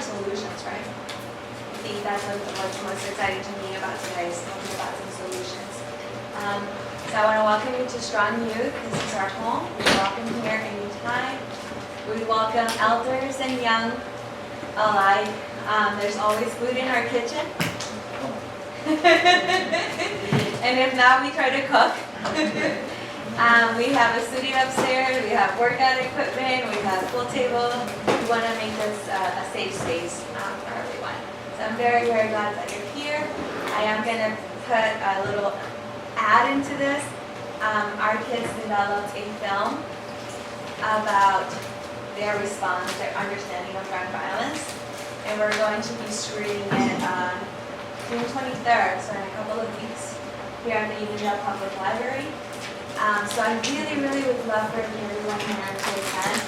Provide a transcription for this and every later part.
solutions, right? I think that's what's most exciting to me about today, is talking about some solutions. So I want to welcome you to Strong Youth. This is our home. You're welcome here anytime. We welcome elders and young alike. There's always food in our kitchen. And if not, we try to cook. We have a studio upstairs. We have workout equipment. We have a pool table. We want to make this a safe space for everyone. So I'm very, very glad that you're here. I am going to put a little ad into this. Our kids developed a film about their response, their understanding of gun violence, and we're going to be screening it on June 23rd, so in a couple of weeks, here at the Uniondale Public Library. So I really, really would love for everyone here to attend.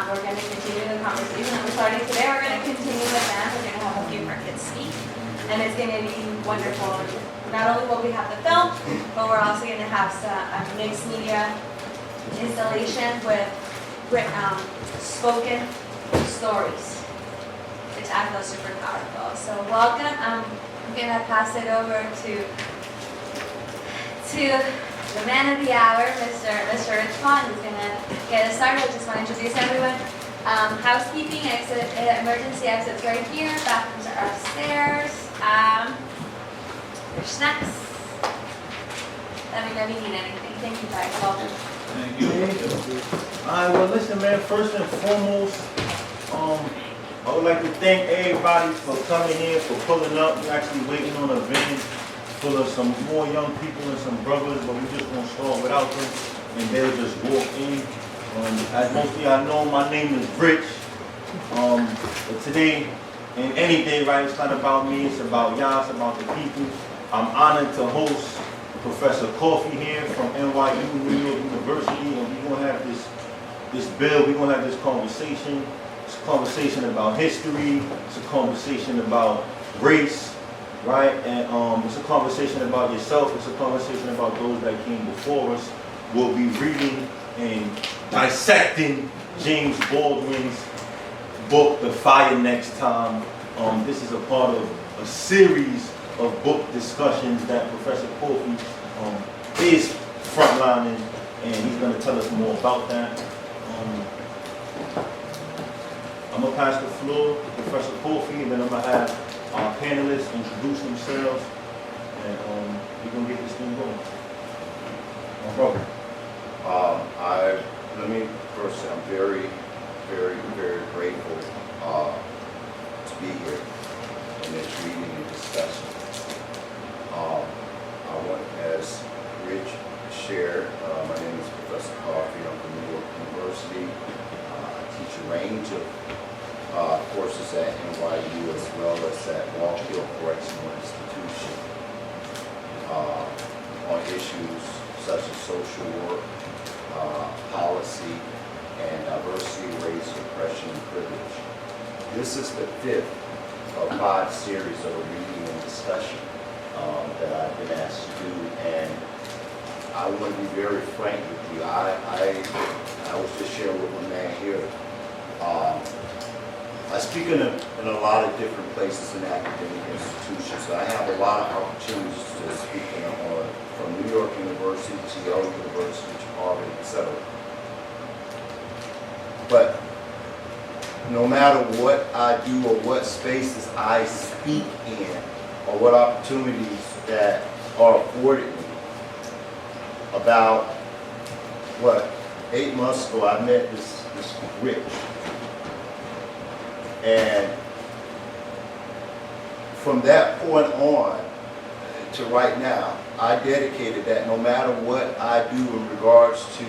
We're going to continue the conversation. We're starting today. We're going to continue with them. We're going to have a few more kids speak, and it's going to be wonderful. Not only will we have the film, but we're also going to have a mixed media installation with spoken stories, which I feel super powerful. So welcome. I'm going to pass it over to the man of the hour, Mr. Richmond, who's going to get us started. I just want to introduce everyone. Housekeeping, emergency exits right here. Bathrooms are upstairs. There's snacks. Let me know if you need anything. Thank you, guys. Welcome. Thank you. All right, well, listen, man, first and foremost, I would like to thank everybody for coming in, for pulling up. We're actually waiting on a van full of some more young people and some brothers, but we just won't start without them, and they'll just walk in. As most of y'all know, my name is Rich. But today, and any day, right, it's not about me, it's about y'all, it's about the people. I'm honored to host Professor Coffie here from NYU, New York University, and we're going to have this bill, we're going to have this conversation. It's a conversation about history, it's a conversation about race, right? And it's a conversation about yourself, it's a conversation about those that came before us. We'll be reading and dissecting James Baldwin's book, The Fire, next time. This is a part of a series of book discussions that Professor Coffie is frontlining, and he's going to tell us more about that. I'm going to pass the floor to Professor Coffie, and then I'm going to have our panelists introduce themselves, and we're going to get this thing going. No problem. Let me first say I'm very, very, very grateful to be here in this reading and discussion. I want, as Rich shared, my name is Professor Coffie. I'm from New York University. I teach a range of courses at NYU as well as at Walk Hill Correctional Institution on issues such as social work, policy, and diversity, race, oppression, and privilege. This is the 5th of 5 series of a reading and discussion that I've been asked to do, and I want to be very frank with you. I was just sharing with my man here. I speak in a lot of different places in academic institutions, so I have a lot of opportunities to speak from New York University to Yale University to Harvard, etc. But no matter what I do or what spaces I speak in or what opportunities that are afforded me, about, 8 months ago I met this Rich. And from that point on to right now, I dedicated that no matter what I do in regards to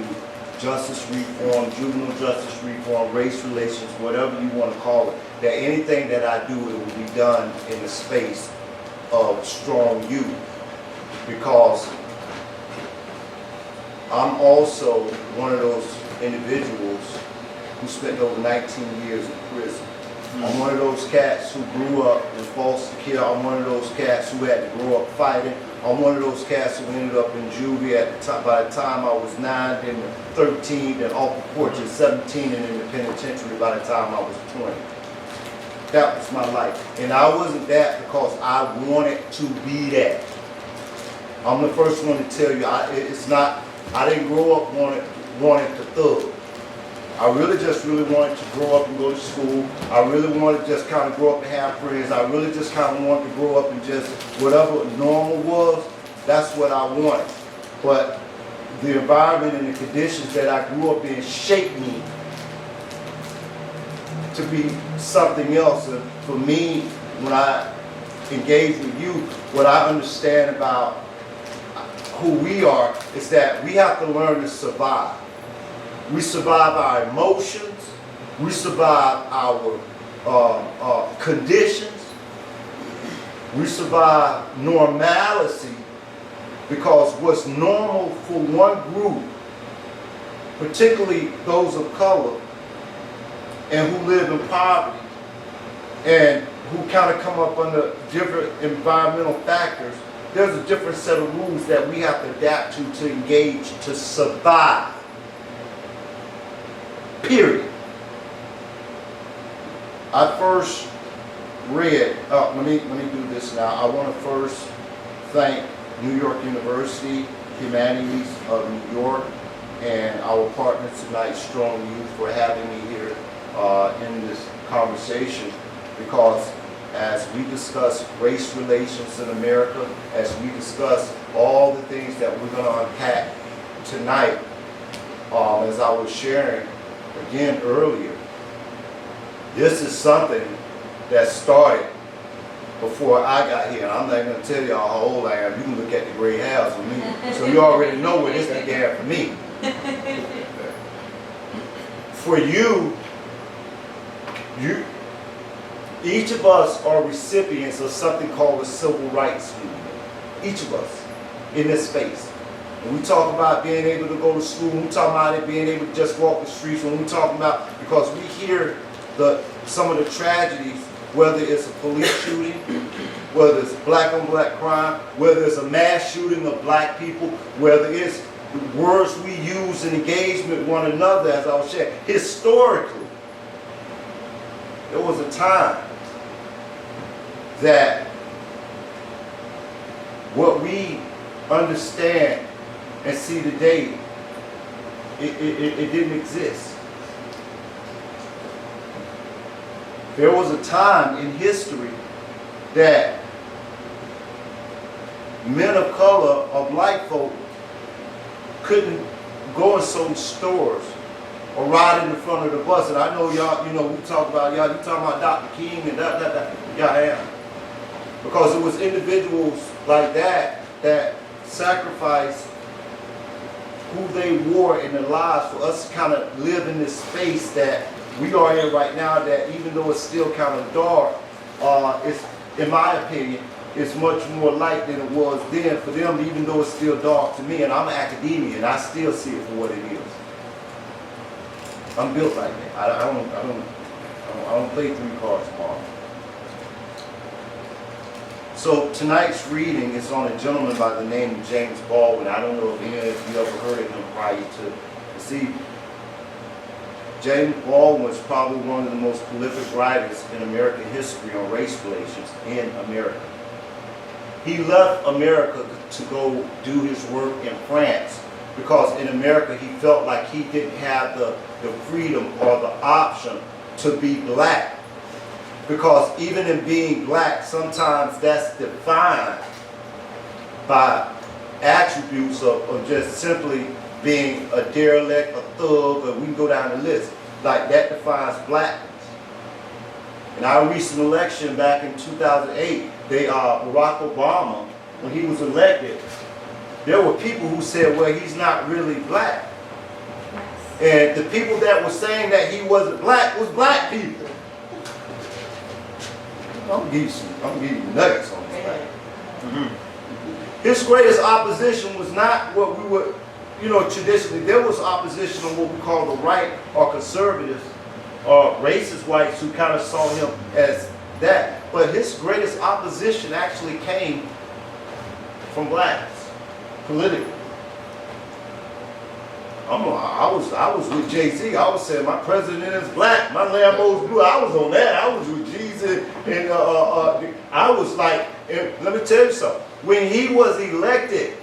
justice reform, juvenile justice reform, race relations, whatever you want to call it, that anything that I do, it will be done in the space of strong youth. Because I'm also one of those individuals who spent over 19 years in prison. I'm one of those cats who grew up in foster care. I'm one of those cats who had to grow up fighting. I'm one of those cats who ended up in juvie at the time. By the time I was 9, then 13, then off the porch at 17, and in the penitentiary by the time I was 20. That was my life. And I wasn't that because I wanted to be that. I'm the first one to tell you, I didn't grow up wanting to thug. I really wanted to grow up and go to school. I really wanted to just kind of grow up and have friends. I really just kind of wanted to grow up and just, whatever normal was, that's what I wanted. But the environment and the conditions that I grew up in shaped me to be something else. And for me, when I engage with you, what I understand about who we are is that we have to learn to survive. We survive our emotions. We survive our conditions. We survive normalcy, because what's normal for one group, particularly those of color and who live in poverty and who kind of come up under different environmental factors, there's a different set of rules that we have to adapt to engage, to survive. Period. I first read, let me do this now. I want to first thank New York University, Humanities of New York, and our partners tonight, Strong Youth, for having me here in this conversation, because as we discuss race relations in America, as we discuss all the things that we're going to unpack tonight, as I was sharing again earlier, this is something that started before I got here. And I'm not going to tell y'all how old I am. You can look at the gray hairs with me. So you already know where this began for me. For you, each of us are recipients of something called the civil rights movement. Each of us in this space. When we talk about being able to go to school, when we talk about it being able to just walk the streets, when we talk about, because we hear some of the tragedies, whether it's a police shooting, whether it's black on black crime, whether it's a mass shooting of black people, whether it's the words we use in engagement with one another, as I was sharing. Historically, there was a time that what we understand and see today, it didn't exist. There was a time in history that men of color, or black folk, couldn't go in certain stores or ride in the front of the bus. And I know y'all, we talk about, y'all, you talking about Dr. King and that. Yeah, I am. Because it was individuals like that sacrificed who they were in their lives for us to kind of live in this space that we are in right now, that even though it's still kind of dark, it's, in my opinion, it's much more light than it was then for them, even though it's still dark to me. And I'm an academician, and I still see it for what it is. I'm built like that. I don't play three cards tomorrow. So tonight's reading is on a gentleman by the name of James Baldwin. I don't know if any of you ever heard of him prior to this evening. James Baldwin was probably one of the most prolific writers in American history on race relations in America. He left America to go do his work in France because in America he felt like he didn't have the freedom or the option to be black. Because even in being black, sometimes that's defined by attributes of just simply being a derelict, a thug, or we can go down the list. Like that defines blackness. In our recent election back in 2008, Barack Obama, when he was elected, there were people who said, well, he's not really black. And the people that were saying that he wasn't black was black people. I'm gonna give you nuggets on this. His greatest opposition was not what we would, traditionally, there was opposition on what we call the right or conservatives or racist whites who kind of saw him as that. But his greatest opposition actually came from blacks, politically. I was with Jay-Z. I was saying my president is black, my Lambo's blue. I was on that. I was with Jesus And I was like, and let me tell you something. When he was elected,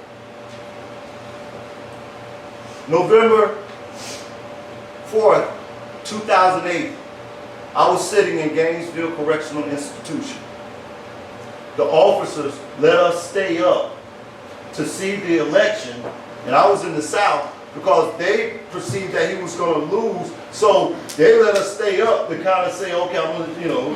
November 4th, 2008, I was sitting in Gainesville Correctional Institution. The officers let us stay up to see the election, and I was in the South because they perceived that he was going to lose, so they let us stay up to kind of say, okay, I'm going to, you know.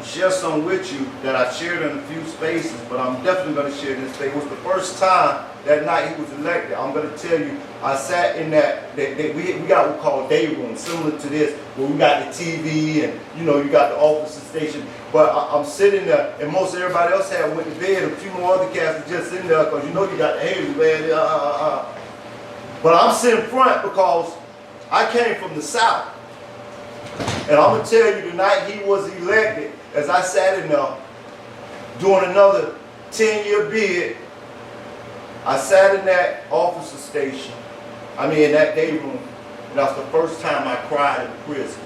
Share some with you that I shared in a few spaces, but I'm definitely going to share this thing. It was the first time that night he was elected. I'm going to tell you, I sat in that we got what we call day room, similar to this, where we got the TV and, you know, you got the officer station. But I'm sitting there, and most everybody else had went to bed. A few more other cats were just sitting there because you know you got the haters, man. But I'm sitting front because I came from the South. And I'm going to tell you, the night he was elected, as I sat in there doing another 10-year bid, I sat in that officer station, in that day room, and that was the first time I cried in prison.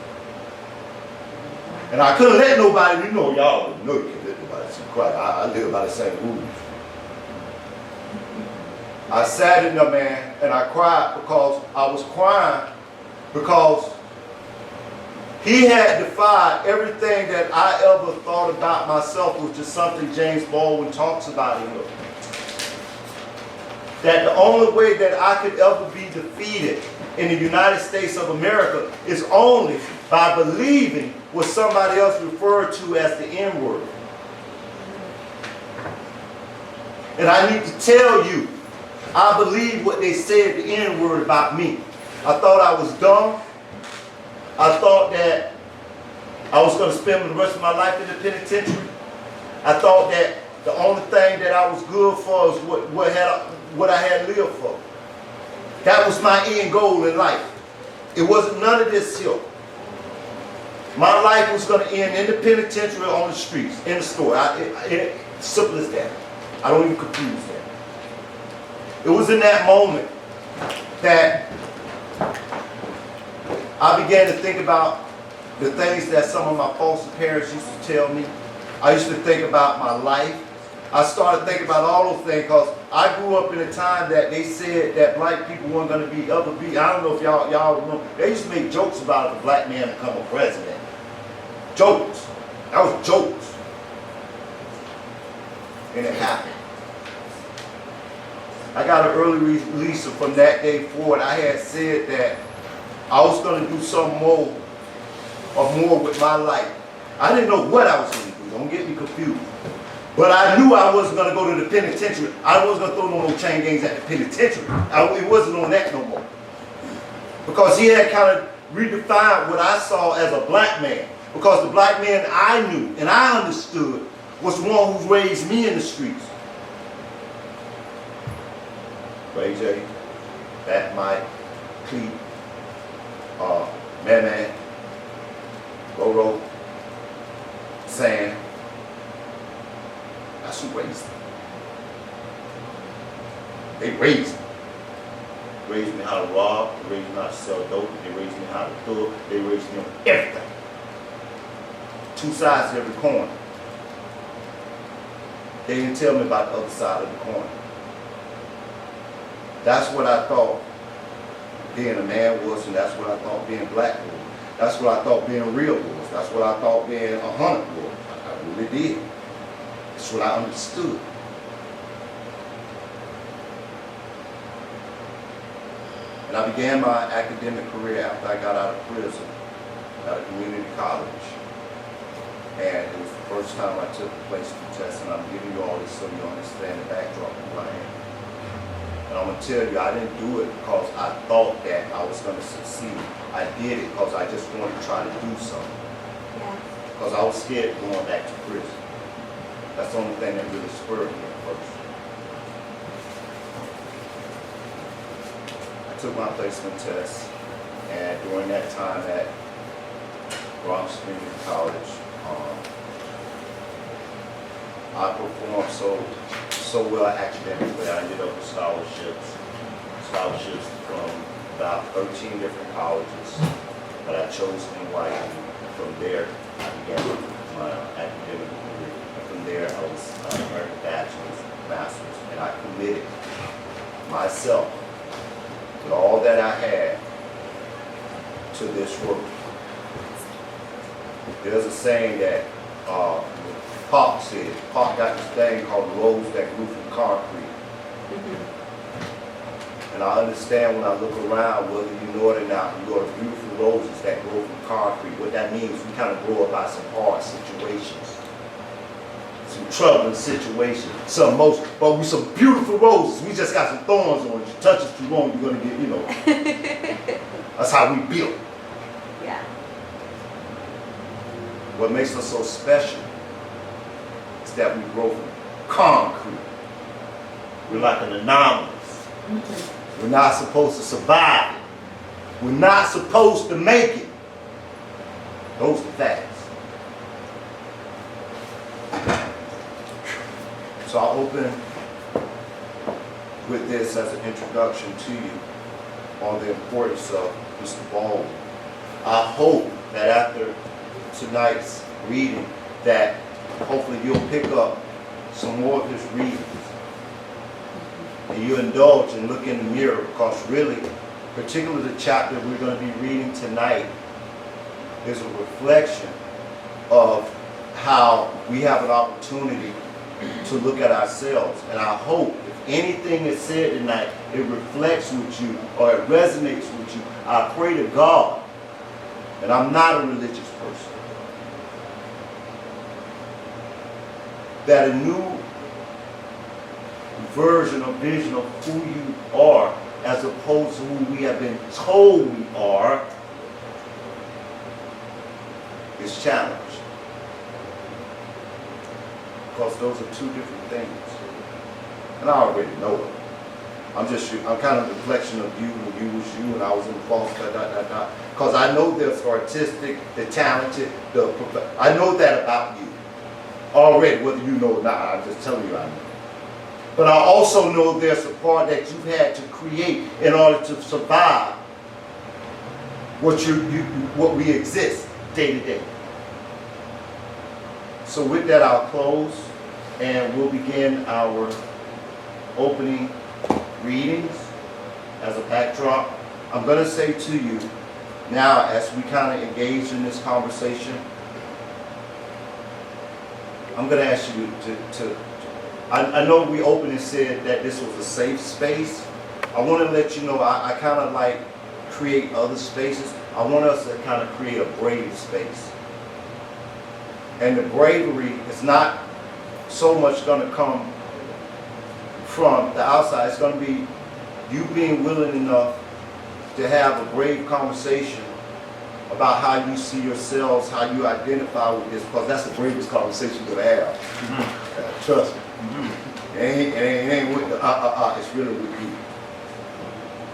And I couldn't let nobody, you know, y'all know you can't let nobody see cry. I live by the same rules. I sat in there, man, and I cried because I was crying because he had defied everything that I ever thought about myself, which is something James Baldwin talks about in here. That the only way that I could ever be defeated in the United States of America is only by believing what somebody else referred to as the N-word. And I need to tell you, I believe what they said the N-word about me. I thought I was dumb. I thought that I was going to spend the rest of my life in the penitentiary. I thought that the only thing that I was good for is what I had lived for. That was my end goal in life. It wasn't none of this here. My life was going to end in the penitentiary, on the streets, in the store. Simple as that. I don't even confuse that. It was in that moment that I began to think about the things that some of my foster parents used to tell me. I used to think about my life. I started thinking about all those things because I grew up in a time that they said that black people weren't going to be I don't know if y'all remember. They used to make jokes about if a black man become a president. Jokes. That was jokes. And it happened. I got an early release from that day forward. I had said that I was going to do something more with my life. I didn't know what I was going to do. Don't get me confused. But I knew I wasn't going to go to the penitentiary. I wasn't going to throw no more chain gangs at the penitentiary. It wasn't on that no more. Because he had kind of redefined what I saw as a black man. Because the black man I knew and I understood was the one who raised me in the streets. Ray J, Fat Mike, Cleve, Man, Roro, Sam. That's who raised me. They raised me. Raised me how to rob, they raised me how to sell dope, they raised me how to thug, they raised me on everything. Two sides to every coin. They didn't tell me about the other side of the coin. That's what I thought being a man was, and that's what I thought being black was. That's what I thought being real was. That's what I thought being a hunter was. I really did. That's what I understood. And I began my academic career after I got out of prison at a community college. And it was the first time I took the placement test, and I'm giving you all this so you understand the backdrop of who I am. And I'm going to tell you, I didn't do it because I thought that I was going to succeed. I did it because I just wanted to try to do something. Yeah. Because I was scared of going back to prison. That's the only thing that really spurred me at first. I took my placement test, and during that time at Bronx Community College, I performed so well academically. I ended up with scholarships from about 13 different colleges, but I chose NYU. From there, I began my academic career. From there, I was earning bachelor's, master's, and I committed myself with all that I had to this work. There's a saying that Pop said. Pop got this thing called the rose that grew from concrete. And I understand when I look around, whether you know it or not, you are beautiful roses that grow from concrete. What that means, we kind of grow up by some hard situations, some troubling situations, but with some beautiful roses. We just got some thorns on it. You touch us too long, you're gonna get, you know. That's how we built. Yeah. What makes us so special is that we grow from concrete. We're like an anomaly. We're not supposed to survive it. We're not supposed to make it. Those are facts. So I'll open with this as an introduction to you on the importance of Mr. Baldwin. I hope that after tonight's reading that hopefully you'll pick up some more of his readings. And you indulge and look in the mirror, because really, particularly the chapter we're going to be reading tonight is a reflection of how we have an opportunity to look at ourselves. And I hope if anything is said tonight, it reflects with you or it resonates with you. I pray to God, and I'm not a religious person, that a new version or vision of who you are, as opposed to who we have been told we are, is challenged. Because those are two different things. And I already know it. I'm kind of a reflection of you, and you was you, and I was in the false, Because I know there's artistic, the talented, I know that about you already, whether you know or not. I'm just telling you I know. But I also know there's a part that you've had to create in order to survive what we exist day to day. So with that, I'll close, and we'll begin our opening readings as a backdrop. I'm going to say to you now, as we kind of engage in this conversation, I'm going to ask you to I know we opened and said that this was a safe space. I want to let you know I kind of like create other spaces. I want us to kind of create a brave space. And the bravery is not so much going to come from the outside. It's going to be you being willing enough to have a brave conversation about how you see yourselves, how you identify with this, because that's the bravest conversation you're going to have. Mm-hmm. Trust me. Mm-hmm. It ain't with the it's really with you.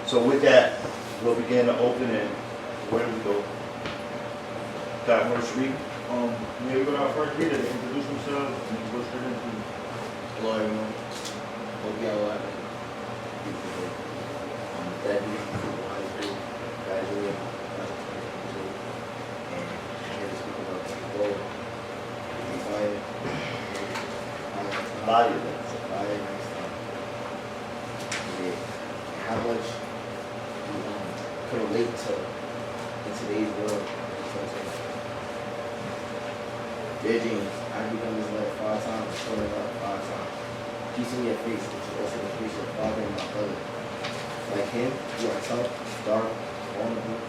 So with that, we'll begin to open, and where do we go? Got first read? Yeah, we got our first reader to introduce themselves and then go straight into it. Hello everyone. Hope y'all are having a beautiful day. I'm Debbie from high school, graduated in 2022, and I'm here to speak about the goal to be fired. Fire. Fire next time. Yeah. How much you can relate to in today's world. Dear James, I've begun this letter 5 times, torn it up 5 times. Peace in your face, which is also the face of your father and my brother. Like him, you are tough, dark, vulnerable,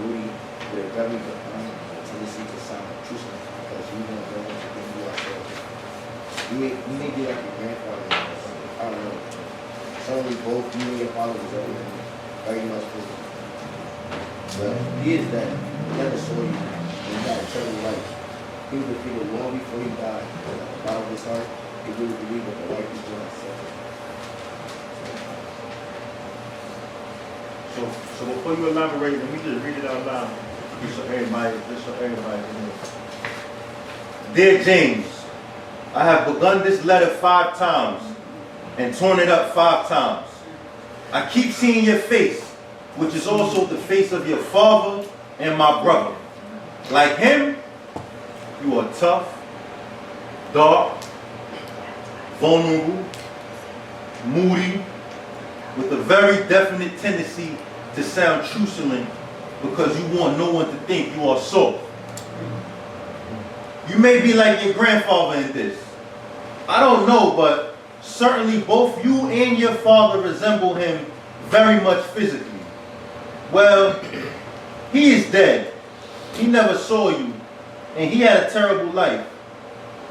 moody, with a very defined tendency to sound intrusive because you don't know what you think you are so. You may be like your grandfather, I don't know. Suddenly both you and your father was everything, very much physical. But he is dead. He never saw you. And he got eternal life. He was defeated long before he died. At the bottom of his heart, he really believed that the life he's doing is suffering. So before you elaborate, let me just read it out loud. Just so everybody can know. Dear James, I have begun this letter 5 times and torn it up 5 times. I keep seeing your face, which is also the face of your father and my brother. Like him, you are tough, dark, vulnerable, moody, with a very definite tendency to sound truculent because you want no one to think you are soft. You may be like your grandfather in this. I don't know, but certainly both you and your father resemble him very much physically. Well, he is dead. He never saw you, and he had a terrible life.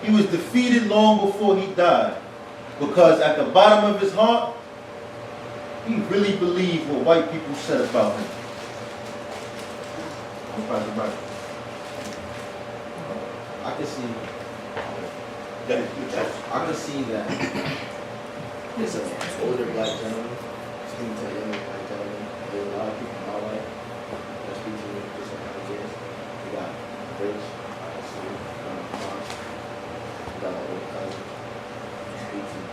He was defeated long before he died, because at the bottom of his heart, he really believed what white people said about him. I can see. Yeah. I can see that it's an older black gentleman speaking to a younger black gentleman. There's a lot of people in my life that speak to me for some kind of years. We got Rich, I can see him, we got my old cousin speak to me.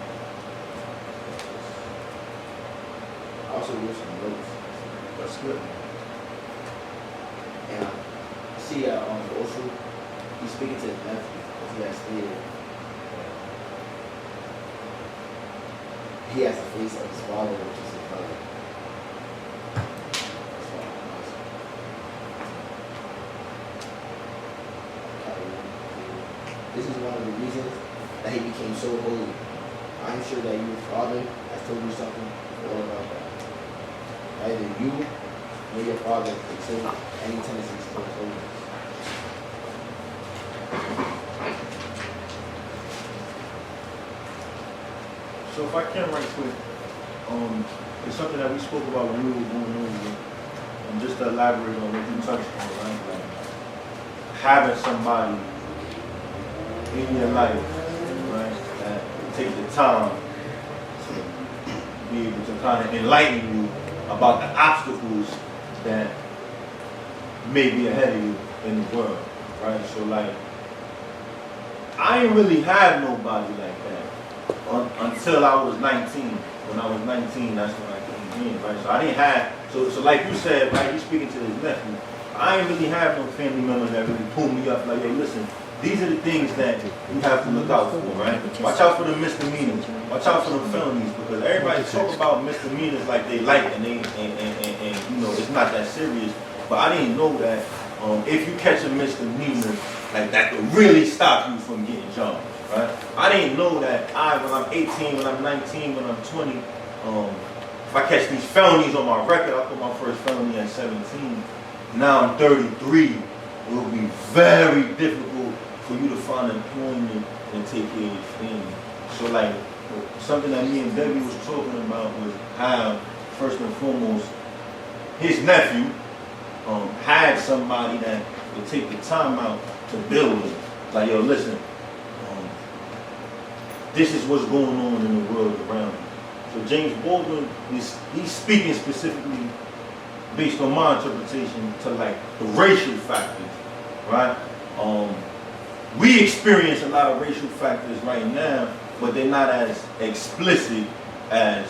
I also wrote some notes. That's good. And I see also he's speaking to his nephew because he has stated he has the face of his father, which is his brother. That's why I'm asking. This is one of the reasons that he became so holy. I'm sure that your father has told you something all about that. Either you or your father exhibit any tendencies towards holiness. So if I can right quick, it's something that we spoke about when we were going over, and just to elaborate on what you touched on, right? Like having somebody in your life, right, that will take the time to be able to kind of enlighten you about the obstacles that may be ahead of you in the world, right? So like, I didn't really have nobody like that until I was 19. When I was 19, that's when I came in, right? So I didn't have, so like you said, right, you're speaking to his nephew, I didn't really have no family member that really pulled me up like, hey, listen, these are the things that you have to look out for, right? Watch out for the misdemeanors. Watch out for the felonies, because everybody talk about misdemeanors like they like and you know, it's not that serious. But I didn't know that if you catch a misdemeanor, like that could really stop you from getting charged, right? I didn't know that when I'm 18, when I'm 19, when I'm 20, if I catch these felonies on my record, I put my first felony at 17. Now I'm 33. It will be very difficult for you to find employment and take care of your family. So like, something that me and Debbie was talking about was how, first and foremost, his nephew had somebody that would take the time out to build him. Like, yo, listen, this is what's going on in the world around you. So James Baldwin, he's speaking specifically based on my interpretation to like the racial factors, right? We experience a lot of racial factors right now, but they're not as explicit as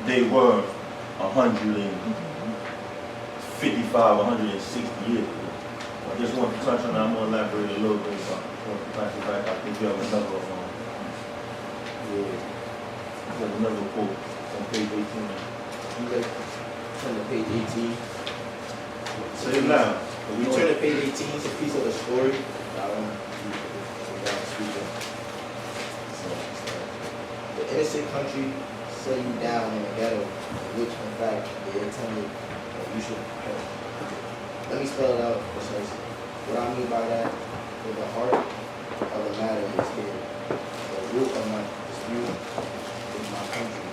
they were 155, 160 years ago. I just want to touch on that. I'm going to elaborate a little bit about back. I think you have another quote on page 18. You guys turn to page 18. Say it loud. When you turn to page 18, it's a piece of the story. The innocent country set you down in a ghetto, which in fact they intended that you should help. Let me spell it out precisely. What I mean by that is the heart of the matter is here. The root of my dispute is my country.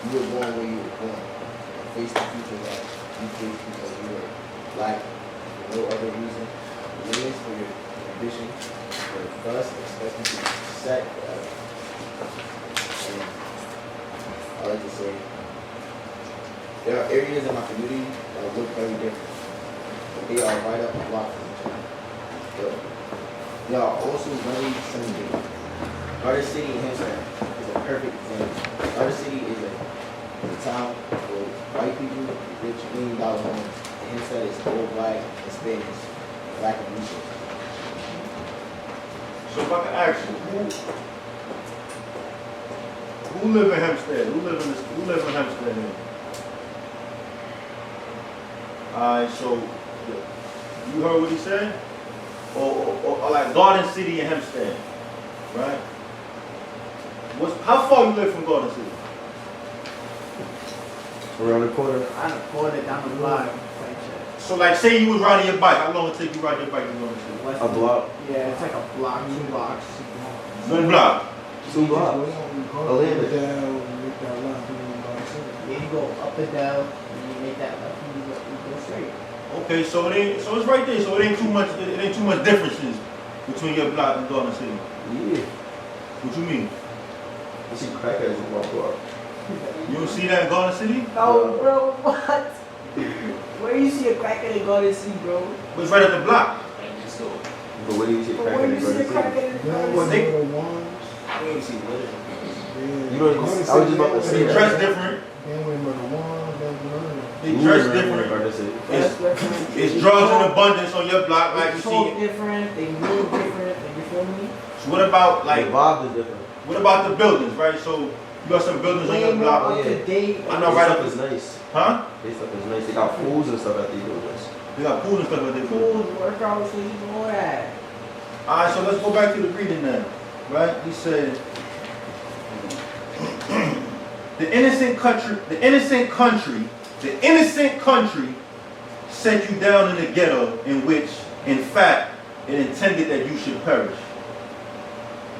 You were born where you were born, and face the future that you face because you were black for no other reason. Limits for your ambition, for thus expecting to be set forever. And I like to say, there are areas in my community that look very different, but they are right up the block from each other. But they are also very similar. Garden City in Hempstead is a perfect example. Garden City is a town where white people, rich $1 million homes, and him said it's all black, Hispanics, black and resources. So if I can ask you, who live in Hempstead? Who live in Hempstead here? Alright, so you heard what he said? Or like Garden City and Hempstead, right? How far you live from Garden City? Around the corner. On the corner down the block. So like say you was riding your bike, how long it take you ride your bike to Garden City? A block. Yeah, it's like a block, 2 blocks. 1 block. 2 blocks. A little bit. Yeah, you go up and down, and you make that left, and you go straight. Okay, so it's right there. So it ain't too much differences between your block and Garden City. Yeah. What you mean? You see crackheads in my block. You don't see that in Garden City? No, bro, what? Where you see a crackhead in Garden City, bro? But it's right at the block. But where do you see Where crackheads you in see a Garden City? crackhead in Garden Well, City? they You know, I was just about to say they that. dress different. They You dress live in different. Garden City. It's drugs in abundance on your block, like They you talk see. different, they move different, you feel me? So what about Like, like the vibe is different. what about the buildings, right? So you got some buildings on Way your more block, up yeah. to date. I know Their right stuff up is nice. huh? Their stuff is nice. They got pools and stuff at these buildings. They got pools and stuff like that. Pools, workouts, and all that. Alright, so let's go back to the reading now. Right? He said the innocent country set you down in the ghetto in which, in fact, it intended that you should perish.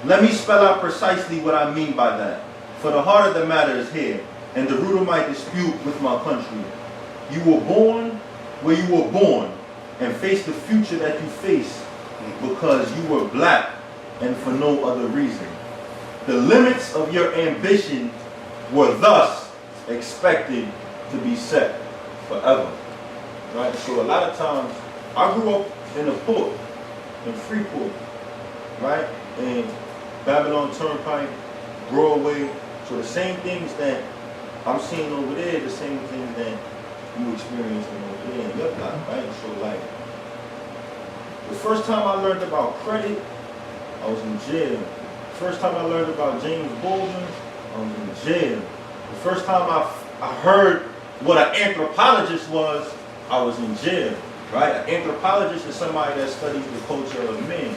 Let me spell out precisely what I mean by that. For the heart of the matter is here, and the root of my dispute with my country. You were born where you were born, and face the future that you face because you were black and for no other reason. The limits of your ambition were thus expected to be set forever. Right? So a lot of times, I grew up in a port, in Freeport, right? And Babylon Turnpike, Broadway. So the same things that I'm seeing over there, the same things that you experiencing over there in your life, right? So like, the first time I learned about credit, I was in jail. The first time I learned about James Baldwin, I was in jail. The first time I heard what an anthropologist was, I was in jail, right? An anthropologist is somebody that studies the culture of men.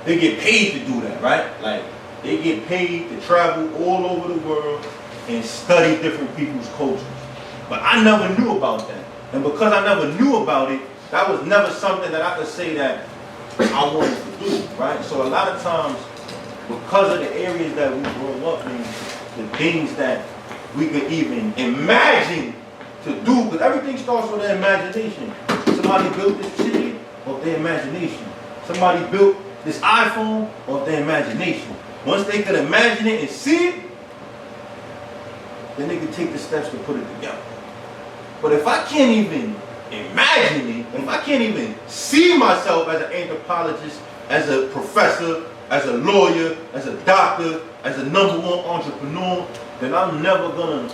They get paid to do that, right? Like, they get paid to travel all over the world and study different people's cultures. But I never knew about that. And because I never knew about it, that was never something that I could say that I wanted to do, right? So a lot of times, because of the areas that we grew up in, the things that we could even imagine to do, because everything starts with their imagination. Somebody built this chair off their imagination. Somebody built this iPhone off their imagination. Once they could imagine it and see it, then they could take the steps to put it together. But if I can't even imagine it, if I can't even see myself as an anthropologist, as a professor, as a lawyer, as a doctor, as a #1 entrepreneur, then I'm never gonna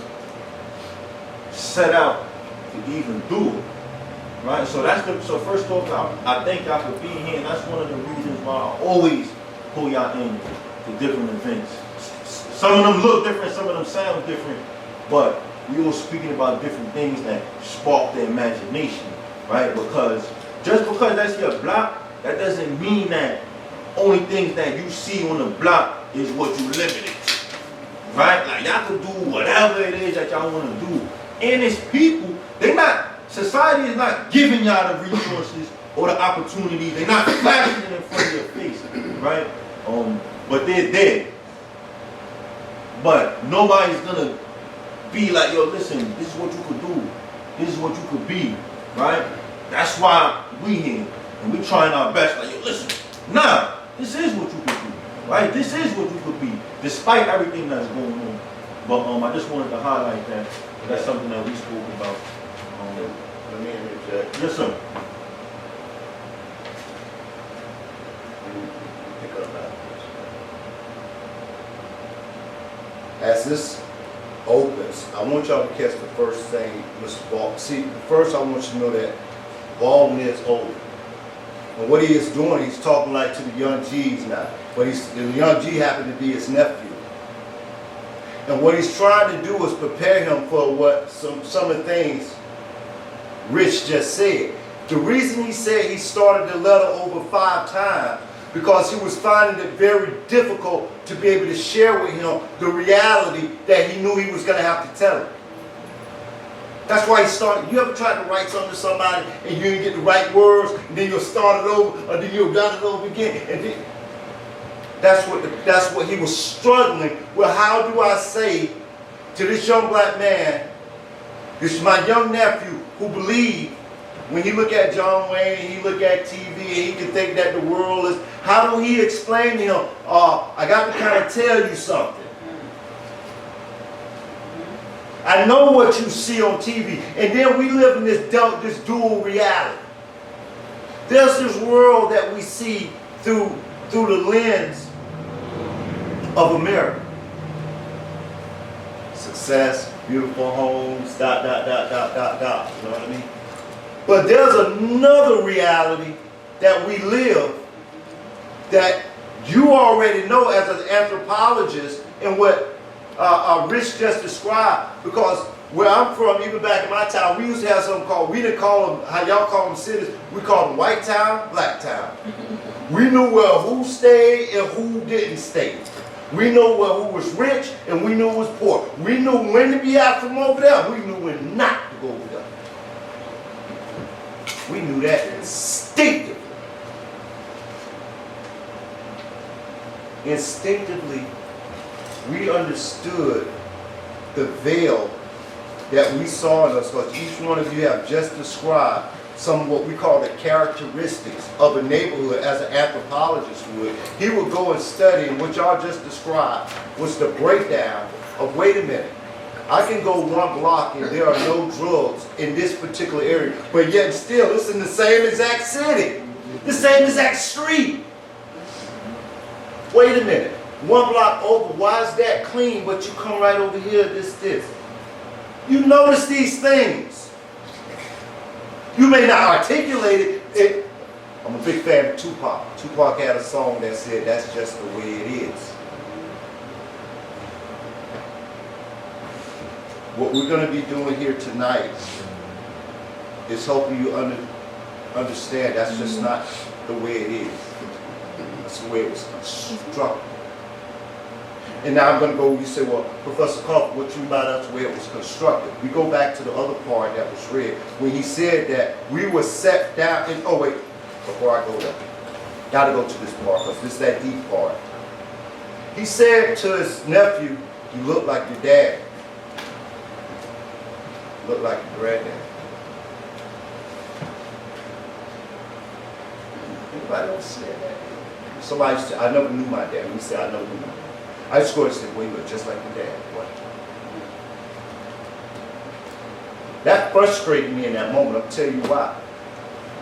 set out to even do it. Right? So so first off, I thank y'all for being here, and that's one of the reasons why I always pull y'all in to different events. Some of them look different, some of them sound different, but we all speaking about different things that spark the imagination, right? Because just because that's your block, that doesn't mean that only things that you see on the block is what you limited to, right? Like y'all can do whatever it is that y'all want to do. And it's people, society is not giving y'all the resources or the opportunities. They're not flashing it in front of your face, right? But they're there. But nobody's gonna be like, yo, listen, this is what you could do. This is what you could be, right? That's why we here. And we trying our best, like, yo, listen, nah, this is what you could do, right? This is what you could be, despite everything that's going on. But I just wanted to highlight that. That's something that we spoke about. Let me interject. Yes, sir. Pick up that. As this opens, I want y'all to catch the first thing, Mr. Baldwin. See, first I want you to know that Baldwin is old. And what he is doing, he's talking like to the young G's now. But the young G happened to be his nephew. And what he's trying to do is prepare him for what some of the things Rich just said. The reason he said he started the letter over 5 times, because he was finding it very difficult to be able to share with him the reality that he knew he was going to have to tell him. That's why he started. You ever tried to write something to somebody and you didn't get the right words, and then you'll start it over, or then you'll write it over again, and then that's what he was struggling with. How do I say to this young black man, this is my young nephew who believed when he look at John Wayne, he look at TV, and he can think that the world is, how do he explain to him, I got to kind of tell you something. I know what you see on TV, and then we live in this dual reality. There's this world that we see through the lens of America. Success, beautiful homes, dot, dot, dot, dot, dot, dot. You know what I mean? But there's another reality that we live that you already know as an anthropologist, and what Rich just described, because where I'm from, even back in my town, we used to have something called, we didn't call them, how y'all call them cities, we called them white town, black town. We knew where who stayed and who didn't stay. We knew where who was rich and we knew who was poor. We knew when to be out from over there. We knew when not to go over there. We knew that instinctively. Instinctively, we understood the veil that we saw in us, because each one of you have just described some of what we call the characteristics of a neighborhood as an anthropologist would. He would go and study, and what y'all just described was the breakdown of, wait a minute, I can go 1 block and there are no drugs in this particular area, but yet still it's in the same exact city, the same exact street. Wait a minute, 1 block over, why is that clean, but you come right over here, this. You notice these things. You may not articulate it. I'm a big fan of Tupac. Tupac had a song that said, that's just the way it is. What we're going to be doing here tonight is helping you understand that's just not the way it is. That's the way it was constructed. And now I'm going to go, you say, well, Professor Coffie, what you mean by that's the way it was constructed? We go back to the other part that was read, when he said that we were set down in, oh wait, before I go there, got to go to this part, because this is that deep part. He said to his nephew, you look like your dad. You look like your granddad. Anybody else say that? Somebody said, I never knew my dad. We said, I never knew my dad. I just go and say, well, you look just like your dad. What? That frustrated me in that moment. I'll tell you why.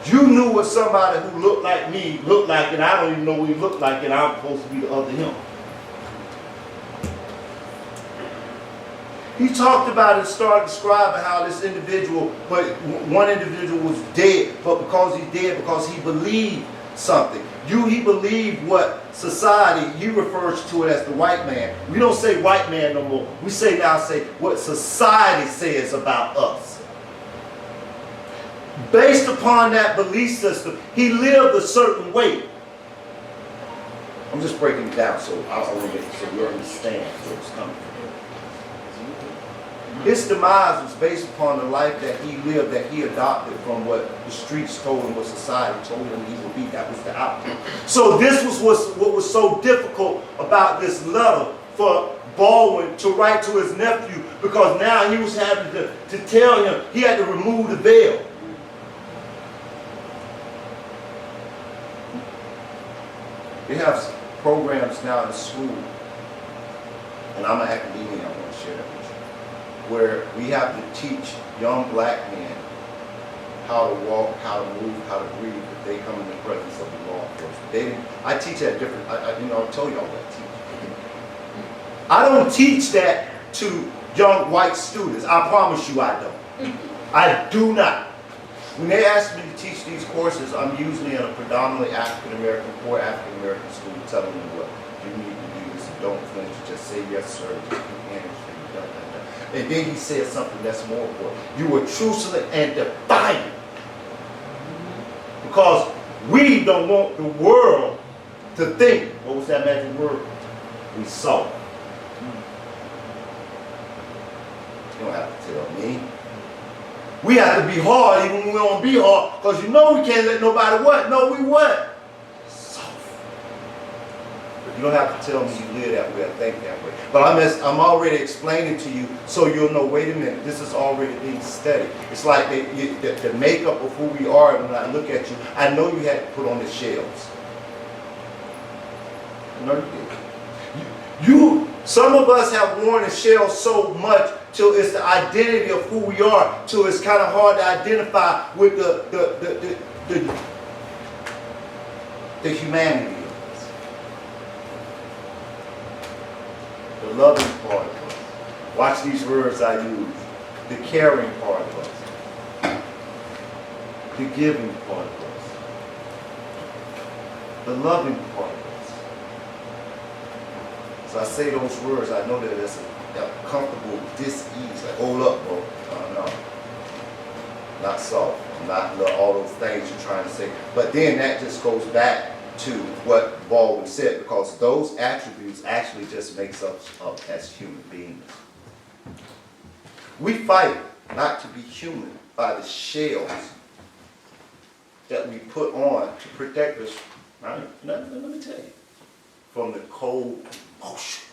You knew what somebody who looked like me looked like, and I don't even know what he looked like, and I'm supposed to be the other him. He talked about it, started describing how this individual, but one individual was dead, but because he's dead, because he believed something. He believed what society, he refers to it as the white man. We don't say white man no more. We say what society says about us. Based upon that belief system, he lived a certain way. I'm just breaking it down so you understand where it's coming from. His demise was based upon the life that he lived, that he adopted from what the streets told him, what society told him he would be. That was the outcome. So this was what was so difficult about this letter for Baldwin to write to his nephew, because now he was having to tell him he had to remove the veil. They have programs now in school, and I'm an academician, I want to share that with you, where we have to teach young black men how to walk, how to move, how to breathe if they come in the presence of the law enforcement. I teach at different, I told y'all that I teach. I don't teach that to young white students. I promise you I don't. I do not. When they ask me to teach these courses, I'm usually in a predominantly African-American, poor African-American school telling them what you need to do this. Don't flinch, just say yes, sir. Just do anything, da, da, da. And then he said something that's more important. You were truthful and defiant. Because we don't want the world to think, what was that magic word? We saw. You don't have to tell me. We have to be hard even when we don't be hard, because you know we can't let nobody what? No, we what? Soft. But you don't have to tell me you live that way or think that way. But I'm already explaining to you so you'll know, wait a minute, this is already being studied. It's like the makeup of who we are, and when I look at you, I know you had to put on the shells. No, you did. Some of us have worn the shell so much till it's the identity of who we are, till it's kind of hard to identify with the humanity of us. The loving part of us. Watch these words I use. The caring part of us. The giving part of us. The loving part of us. So I say those words, I know that it's a comfortable dis-ease, like, hold up, bro. No. Not soft. Not all those things you're trying to say. But then that just goes back to what Baldwin said, because those attributes actually just makes us up as human beings. We fight not to be human by the shells that we put on to protect us. Right? Let me tell you. From the cold emotion.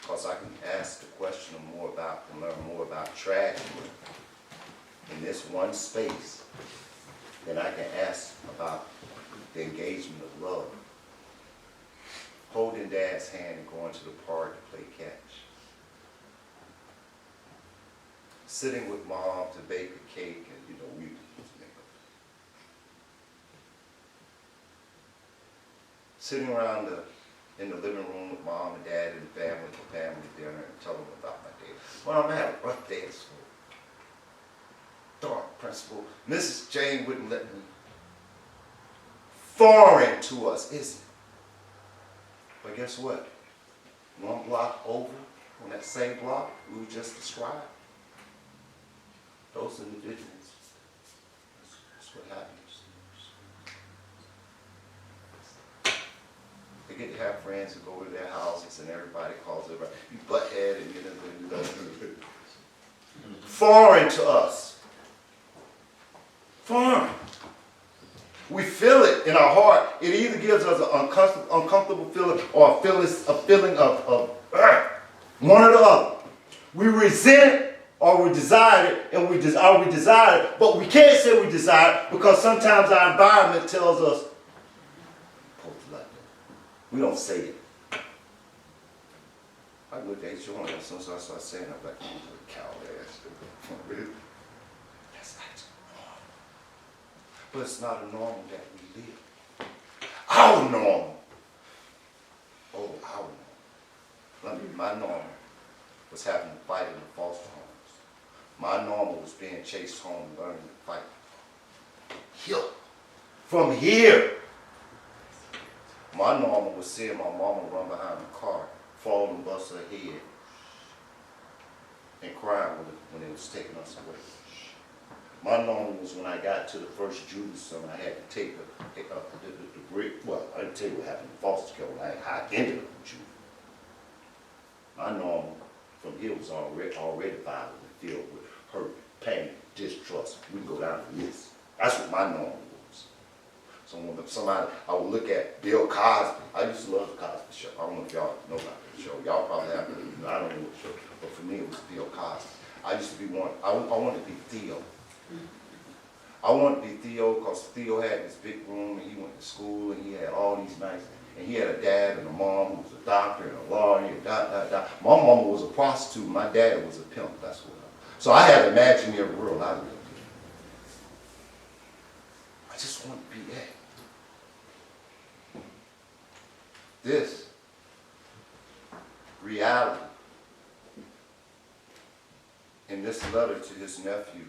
Because I can ask the question more about and learn more about tragedy in this one space than I can ask about the engagement of love. Holding dad's hand and going to the park to play catch. Sitting with mom to bake a cake, and we sitting around in the living room with mom and dad and family for family dinner and telling them about my day. Well, I'm having a rough day at school. Dark principal. Mrs. Jane wouldn't let me. Foreign to us, isn't it? But guess what? One block over, on that same block we just described, those individuals, that's what happens. They get to have friends who go to their houses and everybody calls everybody, you butthead, and foreign to us. Foreign. We feel it in our heart. It either gives us an uncomfortable feeling or a feeling of one or the other. We resent it or we desire it, and we desire it, but we can't say we desire it because sometimes our environment tells us, we don't say it. I look at you and as soon as I start saying it, I'm like, oh, cow ass. Really? That's actually normal. But it's not a normal that we live. Our normal. Oh, our normal. I mean, my normal was having to fight in the foster homes. My normal was being chased home and learning to fight. Here. From here. My normal was seeing my mama run behind the car, fall and bust her head, and crying when it was taking us away. My normal was when I got to the first Judas summer, I had to take the brick. Well, I didn't tell you what happened in foster care when I ended up with Judas. My normal from here was already violent and filled with hurt, pain, distrust. We can go down the list. That's what my normal was. So when somebody, I would look at Bill Cosby. I used to love the Cosby Show. I don't know if y'all know about the show. Y'all probably have, I don't know what show. But for me, it was Bill Cosby. I used to be one, I wanted to be Theo. I wanted to be Theo because Theo had this big room and he went to school and he had all these nice, and he had a dad and a mom who was a doctor and a lawyer and My mama was a prostitute, my dad was a pimp, that's what So I had an imaginary world I lived in. I just wanted to be that. This reality in this letter to his nephew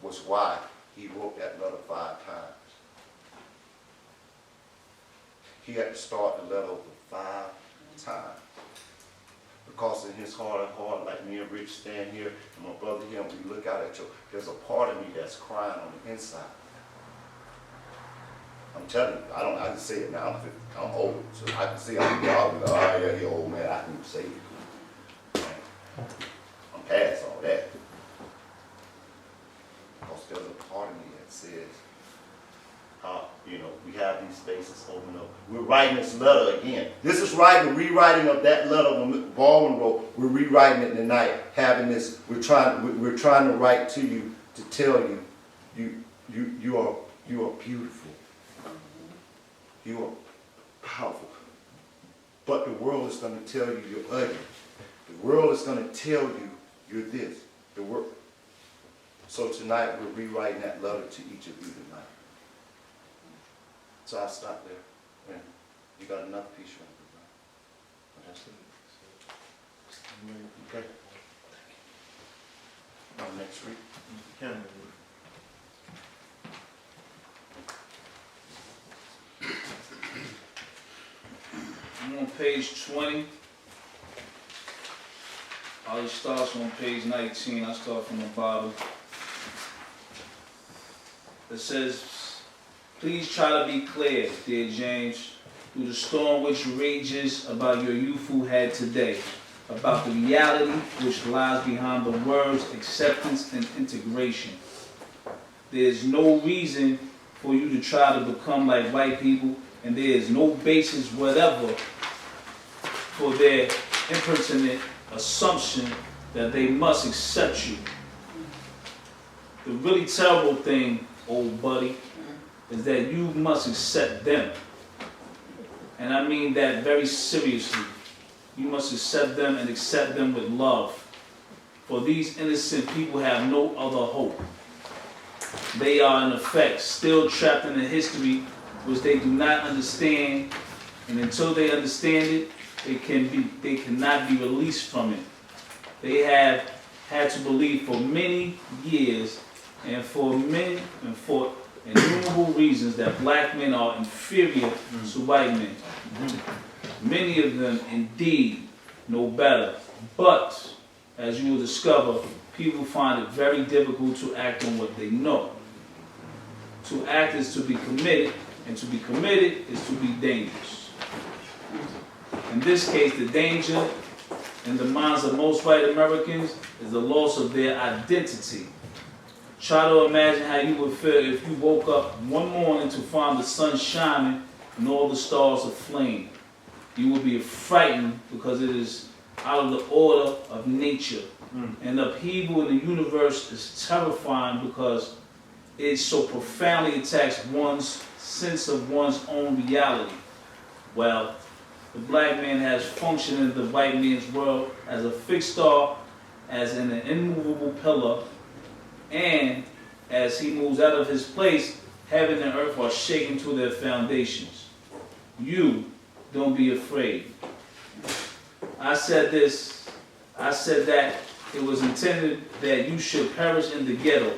was why he wrote that letter 5 times. He had to start the letter over 5 times. Because in his heart of heart, like me and Rich stand here, and my brother here, and we look out at you, there's a part of me that's crying on the inside. I'm telling you, I can say it now. I'm old, so I can say I'm like, oh yeah, you're old man. I can say it. I'm past all that. Because there's a part of me that says, we have these spaces open up. We're writing this letter again. This is rewriting of that letter when Baldwin wrote. We're rewriting it tonight. Having this, we're trying to write to you to tell you, you are beautiful. You are powerful. But the world is going to tell you you're ugly. The world is going to tell you you're this. So tonight we're rewriting that letter to each of you tonight. So I'll stop there. Yeah. You got another piece right there. That's it. Okay. On next week. I'm on page 20. It starts on page 19. I start from the bottom. It says, please try to be clear, dear James, through the storm which rages about your youthful head today, about the reality which lies behind the words acceptance and integration. There is no reason for you to try to become like white people, and there is no basis whatever for their impertinent assumption that they must accept you. The really terrible thing, old buddy, is that you must accept them. And I mean that very seriously. You must accept them and accept them with love. For these innocent people have no other hope. They are in effect still trapped in a history which they do not understand, and until they understand it, they cannot be released from it. They have had to believe for many years and for innumerable reasons that black men are inferior to white men. Many of them indeed know better, but as you will discover, people find it very difficult to act on what they know. To act is to be committed, and to be committed is to be dangerous. In this case, the danger in the minds of most white Americans is the loss of their identity. Try to imagine how you would feel if you woke up one morning to find the sun shining and all the stars aflame. You would be frightened because it is out of the order of nature. And upheaval in the universe is terrifying because it so profoundly attacks one's sense of one's own reality. Well, the black man has functioned in the white man's world as a fixed star, as in an immovable pillar, and as he moves out of his place, heaven and earth are shaken to their foundations. You don't be afraid. I said that it was intended that you should perish in the ghetto,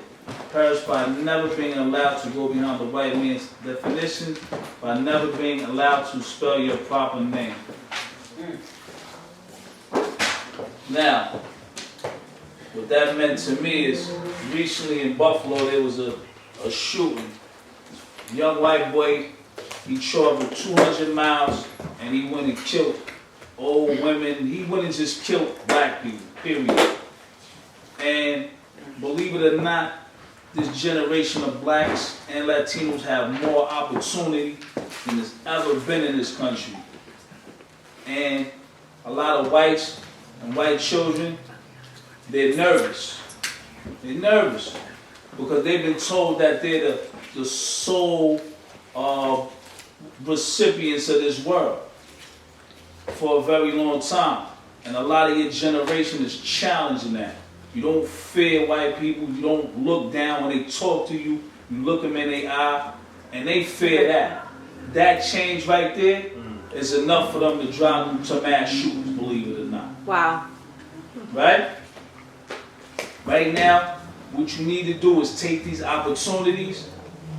perish by never being allowed to go beyond the white man's definition, by never being allowed to spell your proper name. Now, what that meant to me is, recently in Buffalo there was a shooting. A young white boy, he traveled 200 miles and he went and killed old women. He went and just killed black people, period. And believe it or not, this generation of blacks and Latinos have more opportunity than there's ever been in this country. And a lot of whites and white children, they're nervous. They're nervous because they've been told that they're the sole recipients of this world for a very long time. And a lot of your generation is challenging that. You don't fear white people. You don't look down when they talk to you. You look them in their eye, and they fear that. That change right there is enough for them to drive them to mass shootings, believe Wow. Right? Right now, what you need to do is take these opportunities,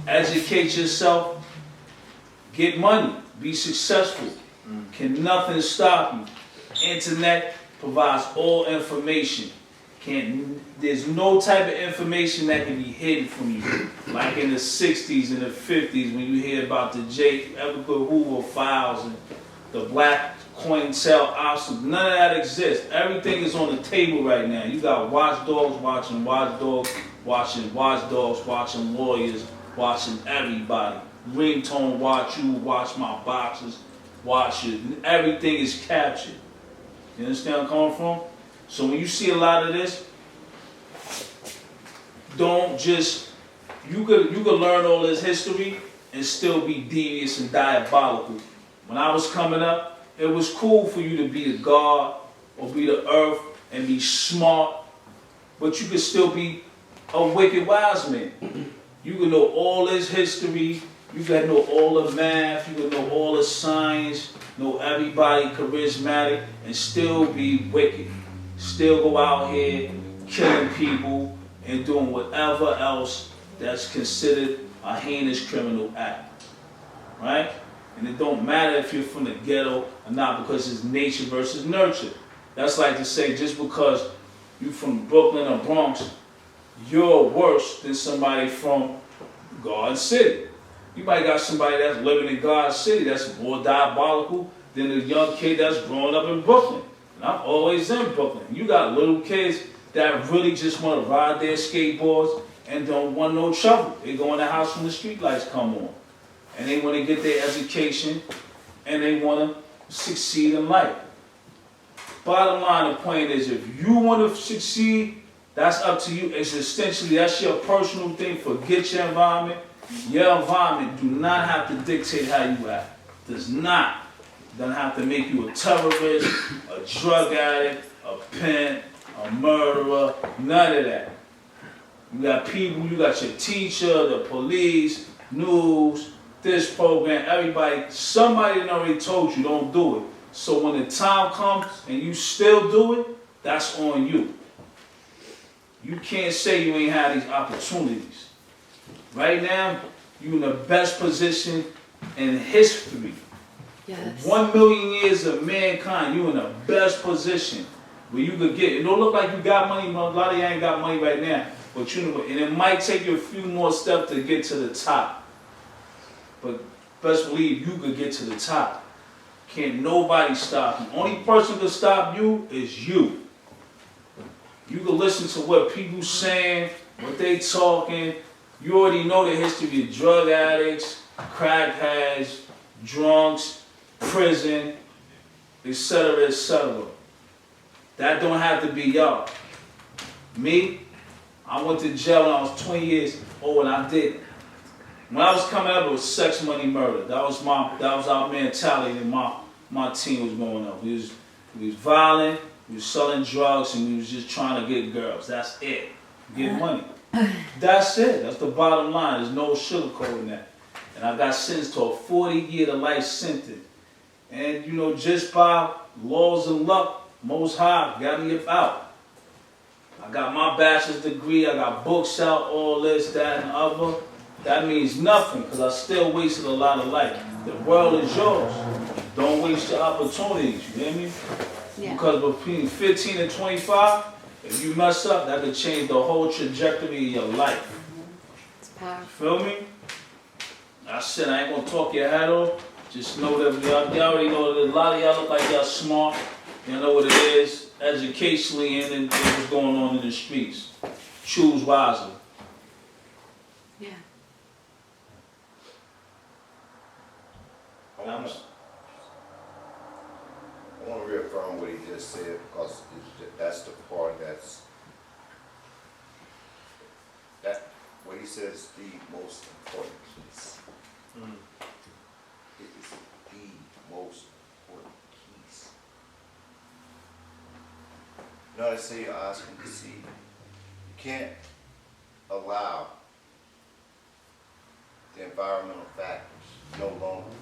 educate yourself, get money, be successful. Can nothing stop you? Internet provides all information. There's no type of information that can be hidden from you. Like in the 60s and the 50s when you hear about the J. Edgar Hoover files and the black COINTELPRO, none of that exists. Everything is on the table right now. You got watchdogs watching watchdogs, watching watchdogs, watching lawyers, watching everybody. Ringtone watch you, watch my boxes, watch it. Everything is captured. You understand where I'm coming from? So when you see a lot of this, don't just, you could learn all this history and still be devious and diabolical. When I was coming up, it was cool for you to be the God or be the earth and be smart, but you could still be a wicked wise man. You could know all this history, you could know all the math, you could know all the science, know everybody charismatic, and still be wicked. Still go out here killing people and doing whatever else that's considered a heinous criminal act. Right? And it don't matter if you're from the ghetto or not, because it's nature versus nurture. That's like to say just because you're from Brooklyn or Bronx, you're worse than somebody from Garden City. You might got somebody that's living in Garden City that's more diabolical than a young kid that's growing up in Brooklyn. And I'm always in Brooklyn. You got little kids that really just want to ride their skateboards and don't want no trouble. They go in the house when the street lights come on. And they want to get their education and they want to succeed in life. Bottom line, the point is, if you want to succeed, that's up to you. Existentially, that's your personal thing. Forget your environment. Your environment do not have to dictate how you act. Does not. Doesn't have to make you a terrorist, a drug addict, a pimp, a murderer, none of that. You got people, you got your teacher, the police, news, this program, everybody, somebody done already told you don't do it. So when the time comes and you still do it, that's on you. You can't say you ain't had these opportunities. Right now, you're in the best position in history. Yes. 1 million years of mankind, you're in the best position where you could get, it don't look like you got money, a lot of you ain't got money right now, but you know, and it might take you a few more steps to get to the top. But best believe you could get to the top. Can't nobody stop you. Only person who can stop you is you. You can listen to what people saying, what they talking. You already know the history of drug addicts, crackheads, drunks, prison, etc., etc. That don't have to be y'all. Me, I went to jail when I was 20 years old and I did it. When I was coming up, it was sex, money, murder. That was our mentality and my team was going up. We was violent, we was selling drugs, and we was just trying to get girls. That's it. Get money. That's it. That's the bottom line. There's no sugarcoating that. And I got sentenced to a 40-year to life sentence. And you know, just by laws and luck, Most High got me out. I got my bachelor's degree, I got books out, all this, that, and the other. That means nothing, because I still wasted a lot of life. The world is yours. Don't waste your opportunities, you hear me? Yeah. Because between 15 and 25, if you mess up, that could change the whole trajectory of your life. It's powerful. Feel me? I said I ain't gonna talk your head off. Just know that y'all already know that a lot of y'all look like y'all smart. You know what it is, educationally and what's going on in the streets. Choose wisely. Yeah. I want to reaffirm what he just said, because that's the part that what he says is the most important piece. It is the most important piece. You know, they say your eyes can deceive. You can't allow the environmental factors no longer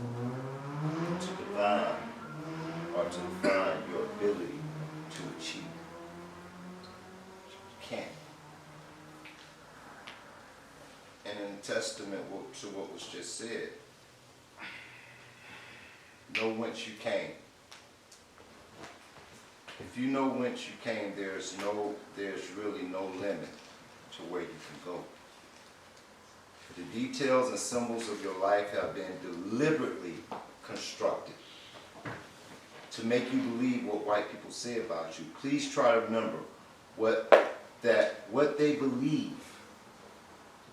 to define your ability to achieve. You can't. And in testament to what was just said, know whence you came. If you know whence you came, there's really no limit to where you can go. The details and symbols of your life have been deliberately constructed to make you believe what white people say about you. Please try to remember what they believe,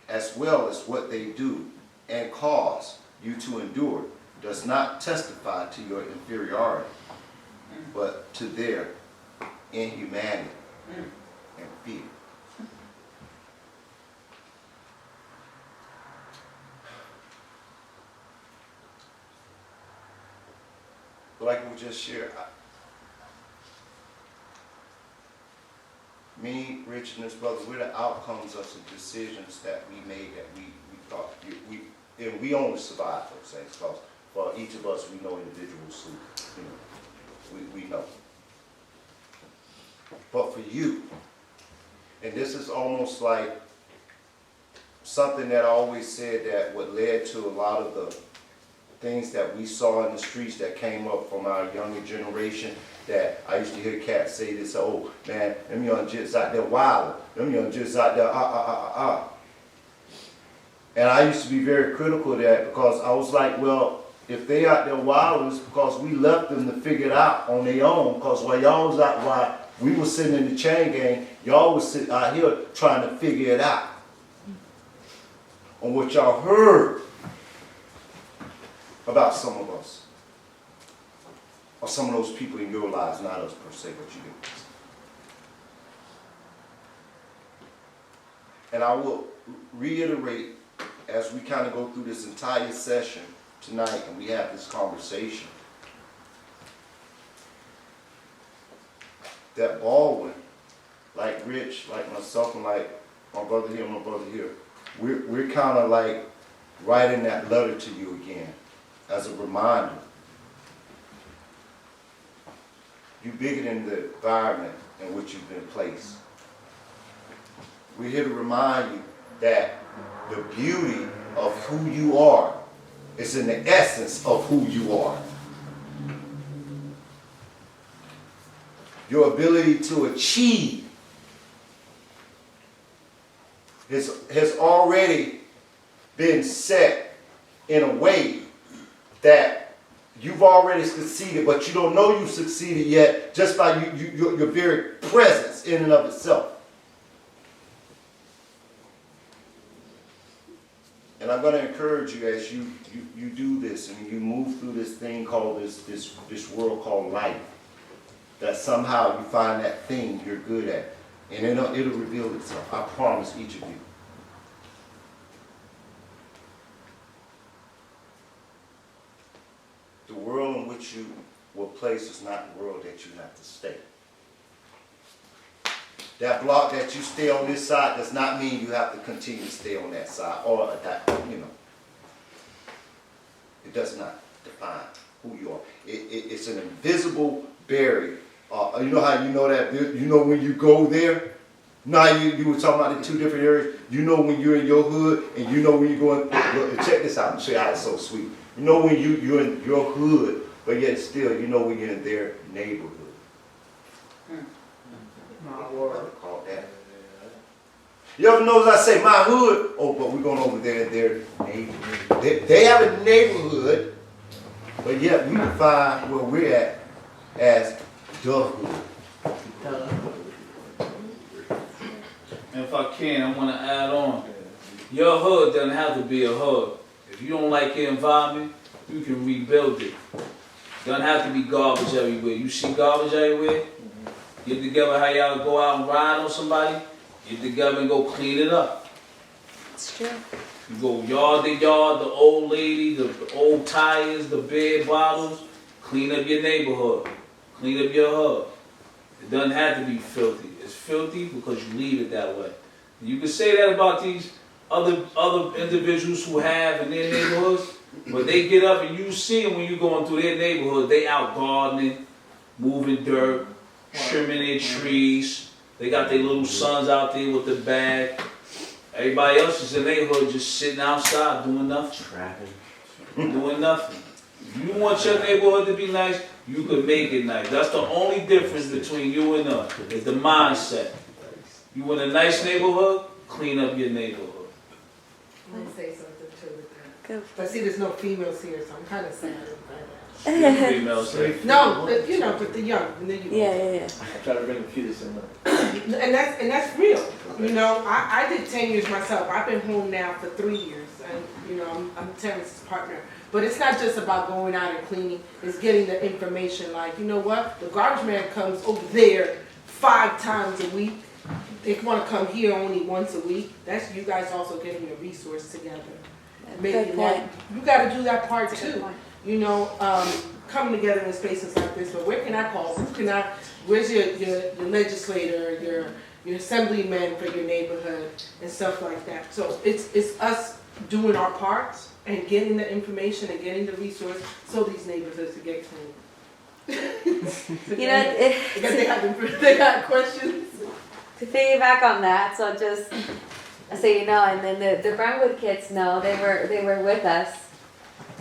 as well as what they do and cause you to endure, does not testify to your inferiority, but to their inhumanity and fear. Like we just shared, me, Rich, and his brother, we're the outcomes of some decisions that we made that we thought, and we only survived those things, because for each of us, we know individuals who, we know. But for you, and this is almost like something that I always said that what led to a lot of the things that we saw in the streets that came up from our younger generation, that I used to hear cats say this, oh man, them young jits out there wilding, them young jits out there And I used to be very critical of that, because I was like, well, if they out there wilding, it's because we left them to figure it out on their own, because while y'all was out, while we were sitting in the chain gang, y'all was sitting out here trying to figure it out on what y'all heard about some of us, or some of those people in your lives, not us per se, but you do. And I will reiterate, as we kind of go through this entire session tonight and we have this conversation, that Baldwin, like Rich, like myself, and like my brother here, we're kind of like writing that letter to you again as a reminder. You're bigger than the environment in which you've been placed. We're here to remind you that the beauty of who you are is in the essence of who you are. Your ability to achieve has already been set in a way that you've already succeeded, but you don't know you've succeeded yet just by your very presence in and of itself. And I'm going to encourage you as you do this and you move through this thing called this world called life, that somehow you find that thing you're good at, and it'll reveal itself. I promise each of you. The world in which you were placed is not the world that you have to stay. That block that you stay on this side does not mean you have to continue to stay on that side, or that, it does not define who you are. It's an invisible barrier. You know how you know that? You know when you go there? Now you were talking about the two different areas. You know when you're in your hood, and you know when you're going, check this out, and show you how it's so sweet. You know when you're in your hood, but yet still you know when you're in their neighborhood. My word. Call that. You ever notice I say my hood? Oh, but we're going over there in their neighborhood. They have a neighborhood, but yet we define where we're at as the hood. And if I can, I want to add on. Your hood doesn't have to be a hood. If you don't like your environment, you can rebuild it. Doesn't have to be garbage everywhere. You see garbage everywhere? Get together how y'all go out and ride on somebody. Get together and go clean it up. It's true. You go yard to yard, the old lady, the old tires, the bed bottles. Clean up your neighborhood. Clean up your hood. It doesn't have to be filthy. It's filthy because you leave it that way. And you can say that about these other individuals who have in their neighborhoods, but they get up and you see them when you're going through their neighborhood. They out gardening, moving dirt, trimming their trees. They got their little sons out there with the bag. Everybody else is in their hood just sitting outside doing nothing. Doing nothing. If you want your neighborhood to be nice, you can make it nice. That's the only difference between you and us, is the mindset. You want a nice neighborhood, clean up your neighborhood. Let me say something too. Go. But see, there's no females here, so I'm kind of sad about Females say. that. No, you know, but the young, and the youth. Yeah. I try to bring a few this in. And that's real. You know, I did 10 years myself. I've been home now for 3 years, and you know, I'm Terrence's partner. But it's not just about going out and cleaning. It's getting the information. Like, you know what? The garbage man comes over there 5 times a week. They want to come here only once a week. That's you guys also getting your resource together. Good point. You got to do that part Good too. point. You know, coming together in spaces like this. But where can I call? Where's your legislator, your assemblyman for your neighborhood and stuff like that. So it's us doing our parts and getting the information and getting the resource so these neighborhoods can get clean. You know, Because they got questions. to piggyback on that, so you know, and then the Brownwood kids know they were with us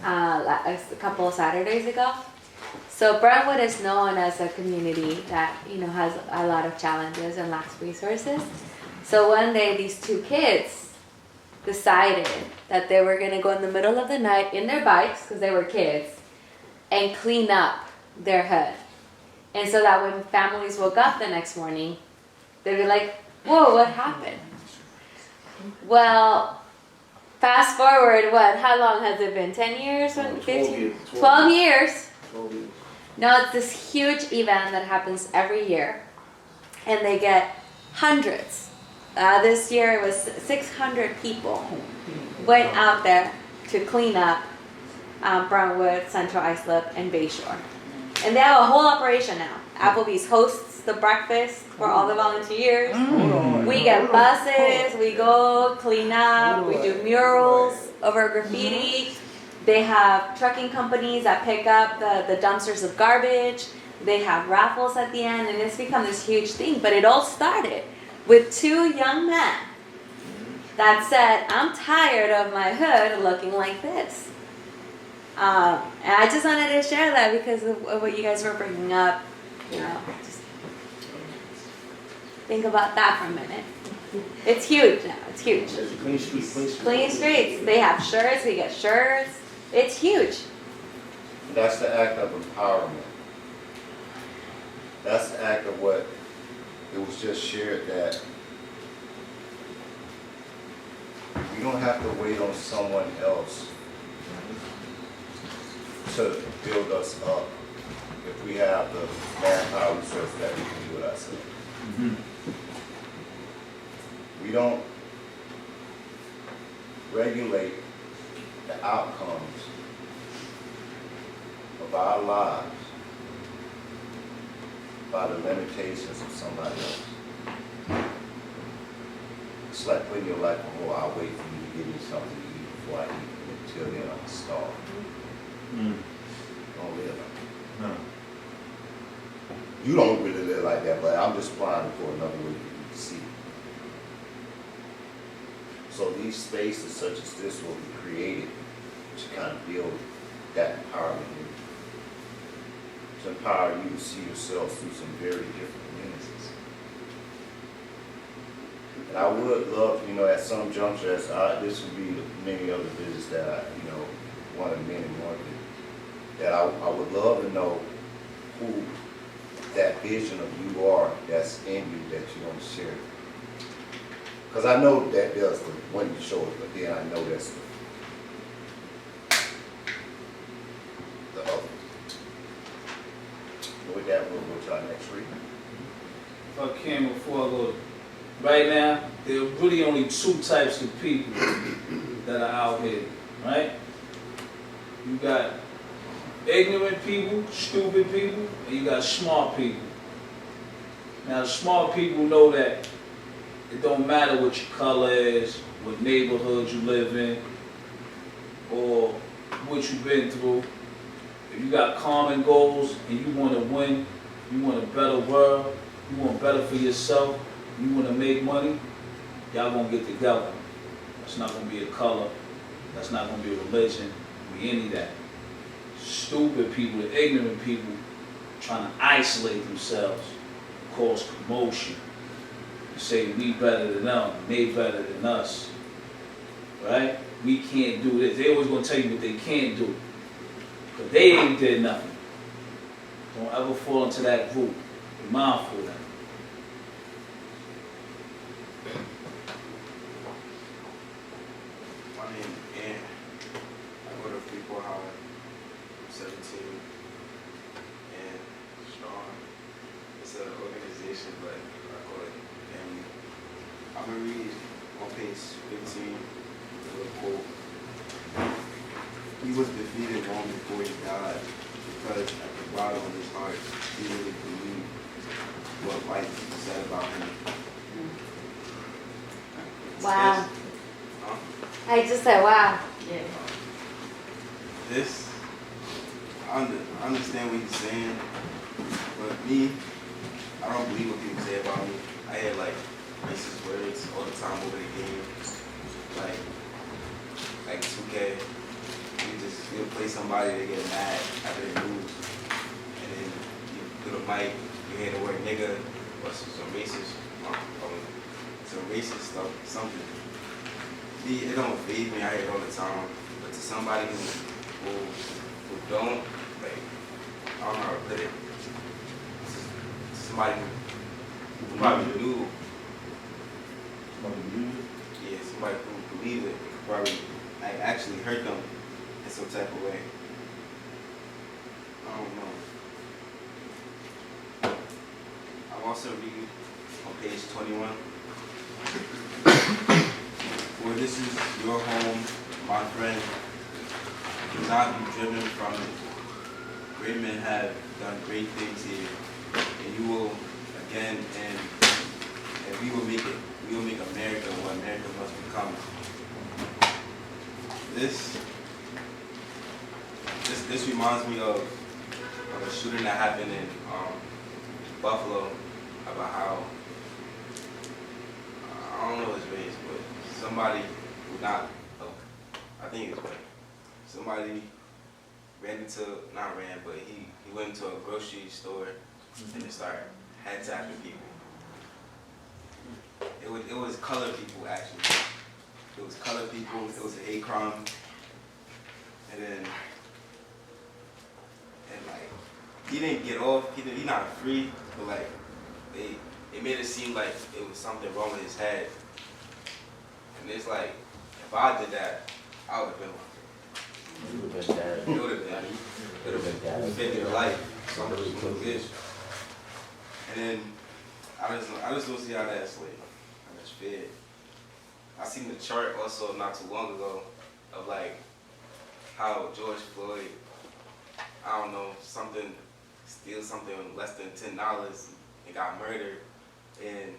a couple of Saturdays ago. So Brownwood is known as a community that, you know, has a lot of challenges and lacks resources. So one day these 2 kids decided that they were going to go in the middle of the night in their bikes, because they were kids, and clean up their hood. And so that when families woke up the next morning, they'd be like, whoa, what happened? Well, fast forward, how long has it been? 10 years? 15? 12 years. 12 years. No, it's this huge event that happens every year, and they get hundreds. This year it was 600 people went out there to clean up Brownwood, Central Islip, and Bayshore. And they have a whole operation now. Applebee's hosts the breakfast for all the volunteers. We get buses, we go clean up, we do murals over graffiti. They have trucking companies that pick up the dumpsters of garbage. They have raffles at the end, and it's become this huge thing. But it all started with 2 young men that said, I'm tired of my hood looking like this. And I just wanted to share that because of what you guys were bringing up. You know, just think about that for a minute. It's huge now. It's huge. There's a clean street, clean street. Clean streets. They have shirts. We get shirts. It's huge. That's the act of empowerment. That's the act of what it was just shared, that we don't have to wait on someone else to build us up if we have the manpower resource that we can do it ourselves. Mhm. We don't regulate the outcomes of our lives by the limitations of somebody else. It's like putting your life on hold. I'll wait for you to give me something to eat before I eat, until then I'm starved. Don't live like that. No. You don't really live like that, but I'm just trying for another way for you to see. So these spaces such as this will be created to kind of build that empowerment in you. To empower you to see yourself through some very different lenses. And I would love, you know, at some juncture, this would be many other visits that I, you know, one of many wanted, that I would love to know who that vision of you are that's in you that you want to share. Because I know that there's the one you show it, but then I know that's the other. With that, we'll go to our next reading. If I can, before I go, right now, there are really only 2 types of people that are out here, right? You got ignorant people, stupid people, and you got smart people. Now, smart people know that it don't matter what your color is, what neighborhood you live in, or what you've been through. If you got common goals and you want to win, you want a better world, you want better for yourself, you want to make money, y'all gonna get together. That's not gonna be a color, that's not gonna be a religion, be any of that. Stupid people, the ignorant people, trying to isolate themselves, cause commotion, say we better than them, they better than us, right? We can't do this. They always gonna tell you what they can't do, because they ain't did nothing. Don't ever fall into that group. Be mindful of that. My name is Ant. I go to Freeport High. I'm 17 and strong. It's an organization, but I call it family. I'm gonna read on page 15, the little quote. He was defeated long before he died because at the bottom of his heart, he really believed what life said about him. Wow. Huh? I just said, wow. This, I understand what he's saying, but me, I don't believe what people say about me. I hear like racist words all the time over the game, like 2K. You'll play somebody, they get mad after they lose, and then you put a mic, you hear the word nigga, or some racist stuff, something. Me, it don't phase me, I hear it all the time, but to somebody who don't, like, I don't know how to put it, somebody who probably knew, yeah, somebody who believes it, could probably like, actually hurt them in some type of way. I don't know. I'll also read on page 21. For this is your home, my friend. Do not be driven from it. Great men have done great things here, and you will again, and we will make it. We will make America what America must become. This reminds me of a shooting that happened in Buffalo about how I don't know his race, but somebody who I think it was white. Somebody he went into a grocery store and they started head tapping people. It was colored people actually. It was colored people. It was a hate crime, and like he didn't get off. He not free, but like they made it seem like it was something wrong with his head. And it's like if I did that, I would have been like. It would have been your life. Something really good. And then I just don't see how that's like fair. I seen the chart also not too long ago of like how George Floyd, I don't know, steal something less than $10 and got murdered, and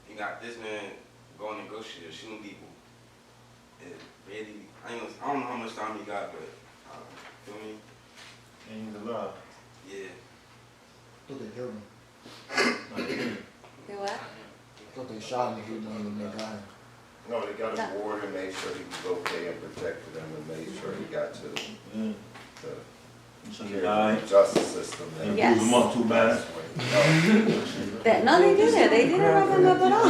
you got this man going to grocery store shooting people. And really, I don't know how much time he got, but feel me? And he's alive. Yeah. Thought they killed him. You what? Thought they shot him when they got him. No, they got a ward and made sure he was okay and protected him and made sure he got to the So he died. justice system. And Yes. bruise him up too bad. No, they didn't. They didn't rub him up at all.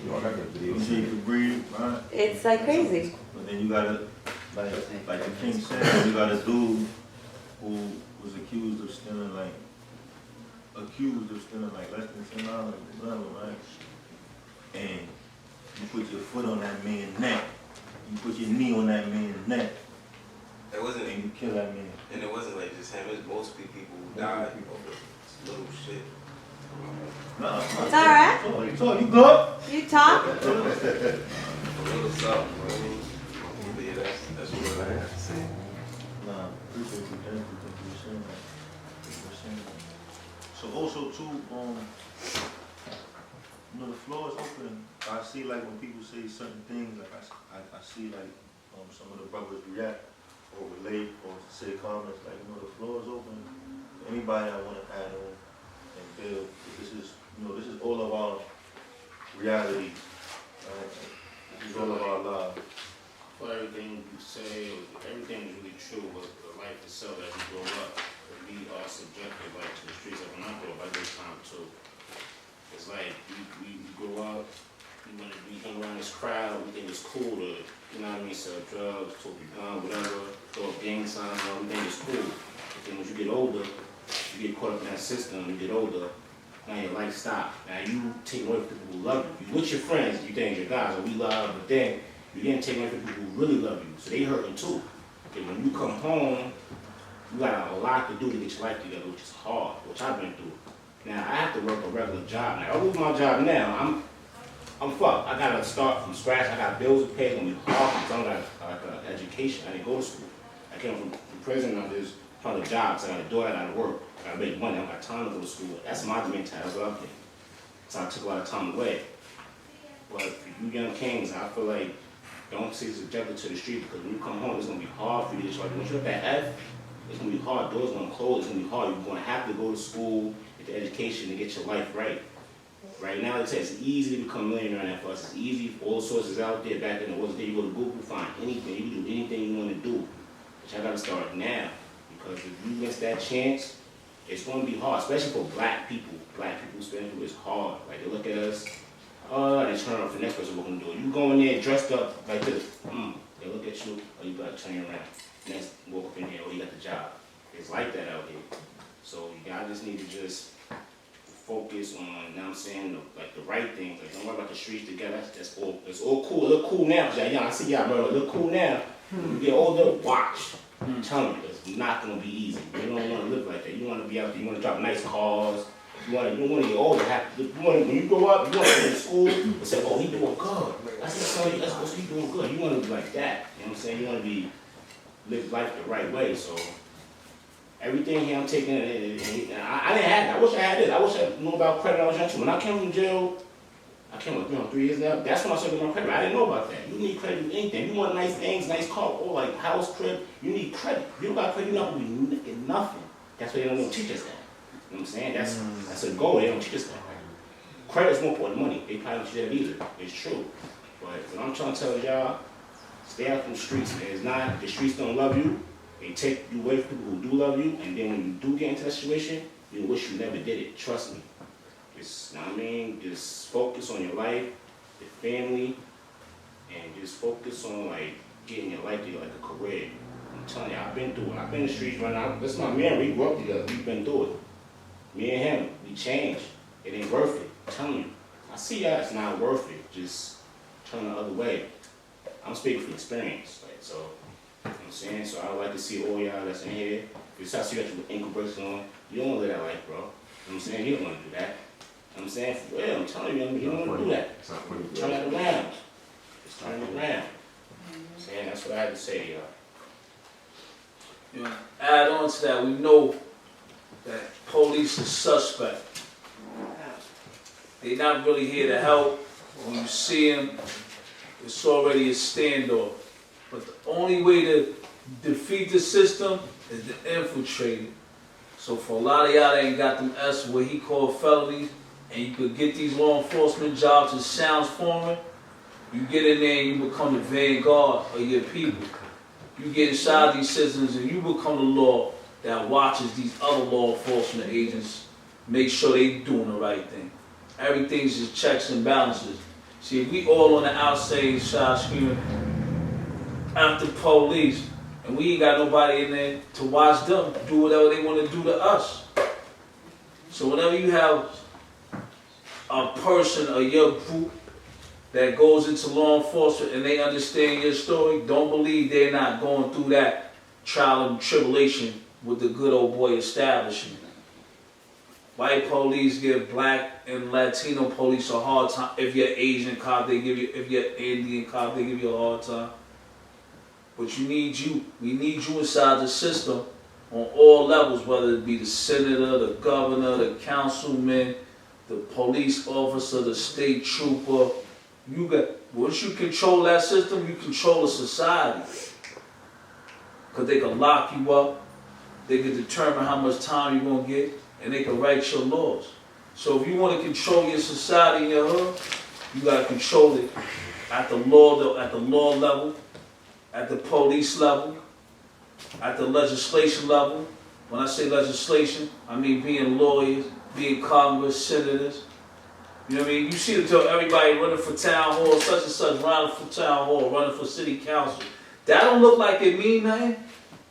Right? You see, you can breathe, right? It's like crazy. But then you gotta, like the king said, you got a dude who was accused of stealing like less than $10 or whatever, right? And you put your foot on that man's neck, you put your knee on that man's neck, It wasn't, and you kill that man. and it wasn't like just him. It was multiple people who died over little shit. No, It's all right. So you good? You talk. A little something, you know what I mean? But yeah, that's what I have to say. Nah, appreciate you, thank you for saying that. So also too, you know, the floor is open. I see like when people say certain things, like I see like some of the brothers react or relate or say comments, like, you know, the floor is open. Anybody that want to add on and build, this is, this is all of our reality. This is all of our lives. For everything you say, everything is really true, but the life itself as you grow up, we are subjective like to the streets. Like when I grow up, I get time too. It's like we grow up, we hang around this crowd, we think it's cool to, you know what I mean, sell drugs, talk your gun, whatever, throw up gang signs, we think it's cool. But then as you get older, you get caught up in that system, you get older, now your life stops. Now you take away from people who love you. You with your friends, you think your guys, we love, but then you didn't take away from people who really love you, so they hurting too. And when you come home, you got a lot to do to get your life together, which is hard, which I've been through. Now I have to work a regular job. Now I lose my job now, I'm fucked. I gotta start from scratch. I got bills to pay. It's gonna be hard because I don't got like an education. I didn't go to school. I came from prison. I'm just trying to jobs. I got a daughter. I gotta work. I gotta make money. I don't got time to go to school. That's my mentality. That's what I'm thinking. So I took a lot of time away. But for you young kings, I feel like don't stay subjected to the street because when you come home, it's gonna be hard for you to get your life. Once you're at that F, it's gonna be hard. Doors gonna close. It's gonna be hard. You're gonna have to go to school, get the education to get your life right. Right now, they say it's easy to become a millionaire now for us. It's easy, all sources out there. Back then, it wasn't there. You go to Google, find anything. You can do anything you want to do. But y'all got to start now. Because if you miss that chance, it's going to be hard, especially for black people. Black people spending through it's hard. Like, they look at us, they turn off the next person what going to do. You go in there dressed up like this, they look at you, or you got to turn around. Next, walk up in here, you got the job. It's like that out here. So you guys just need to just focus on, you know what I'm saying, like the right things. Like don't worry about the streets together. That's all. It's all cool. It look cool now. Cause y'all, I see y'all, bro. It look cool now. When you get older, watch. I'm telling you, it's not gonna be easy. You don't want to live like that. You want to be out there. You want to drive nice cars. You want to get older. When you grow up, you want to go to school and say, "Oh, he doing good." That's what he doing good. You want to be like that. You know what I'm saying? You want to live life the right way. So. Everything here I'm taking, I didn't have that. I wish I had this. I wish I knew about credit. I was young too. When I came from jail, I came with 3 years now. That's when I started my credit. I didn't know about that. You need credit with anything. You want nice things, nice car, or like house, crib. You need credit. If you don't got credit, you're not gonna be getting nothing. That's why they don't teach us that. You know what I'm saying? That's a goal. They don't teach us that. Credit is more important than money. They probably don't teach that either. It's true. But what I'm trying to tell y'all, stay out from the streets. Man. It's not the streets don't love you. They take you away from people who do love you, and then when you do get into that situation, you wish you never did it. Trust me. Just, you know what I mean? Just focus on your life, your family, and just focus on like getting your life together, like a career. I'm telling you, I've been through it. I've been in the streets right now. This is my man. We grew up together. We've been through it. Me and him, we changed. It ain't worth it. I'm telling you. I see y'all, it's not worth it. Just turn the other way. I'm speaking from experience, like so. You know what I'm saying? So I would like to see all y'all that's in here. If you see that with ankle bracelets on, you don't want to live that life, bro. You know what I'm saying? You don't want to do that. You know what I'm saying? For real, I'm telling you, you don't want to do that. Turn it around. Just turn it around. I'm saying that's what I had to say, y'all. You know, add on to that, we know that police is suspect. They're not really here to help. When you see them, it's already a standoff. But the only way to defeat the system is to infiltrate it. So for a lot of y'all that ain't got them S, what he called felonies, and you could get these law enforcement jobs as sounds foreman, you get in there and you become the vanguard of your people. You get inside these systems and you become the law that watches these other law enforcement agents, make sure they doing the right thing. Everything's just checks and balances. See, if we all on the outside side screaming after police, and we ain't got nobody in there to watch them do whatever they want to do to us. So whenever you have a person or your group that goes into law enforcement and they understand your story, don't believe they're not going through that trial and tribulation with the good old boy establishment. White police give black and Latino police a hard time. If you're Asian cop, they give you, if you're Indian cop, they give you a hard time. But we need you inside the system on all levels, whether it be the senator, the governor, the councilman, the police officer, the state trooper. Once you control that system, you control a society. Because they can lock you up, they can determine how much time you're gonna get, and they can write your laws. So if you want to control your society in your hood, you gotta control it at the law level, at the police level, at the legislation level. When I say legislation, I mean being lawyers, being Congress, senators. You know what I mean? You see them tell everybody running for town hall, such and such, running for town hall, running for city council. That don't look like it mean nothing,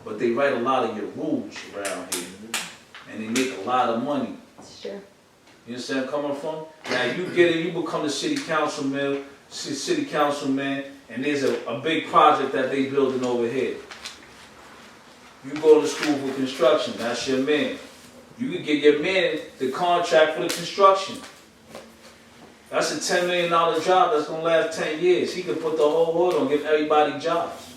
but they write a lot of your rules around here. And they make a lot of money. Sure. You understand where I'm coming from? Now you get it, you become the city councilman, and there's a big project that they building over here. You go to school for construction, that's your man. You can get your man the contract for the construction. That's a $10 million job that's gonna last 10 years. He can put the whole hood on, give everybody jobs.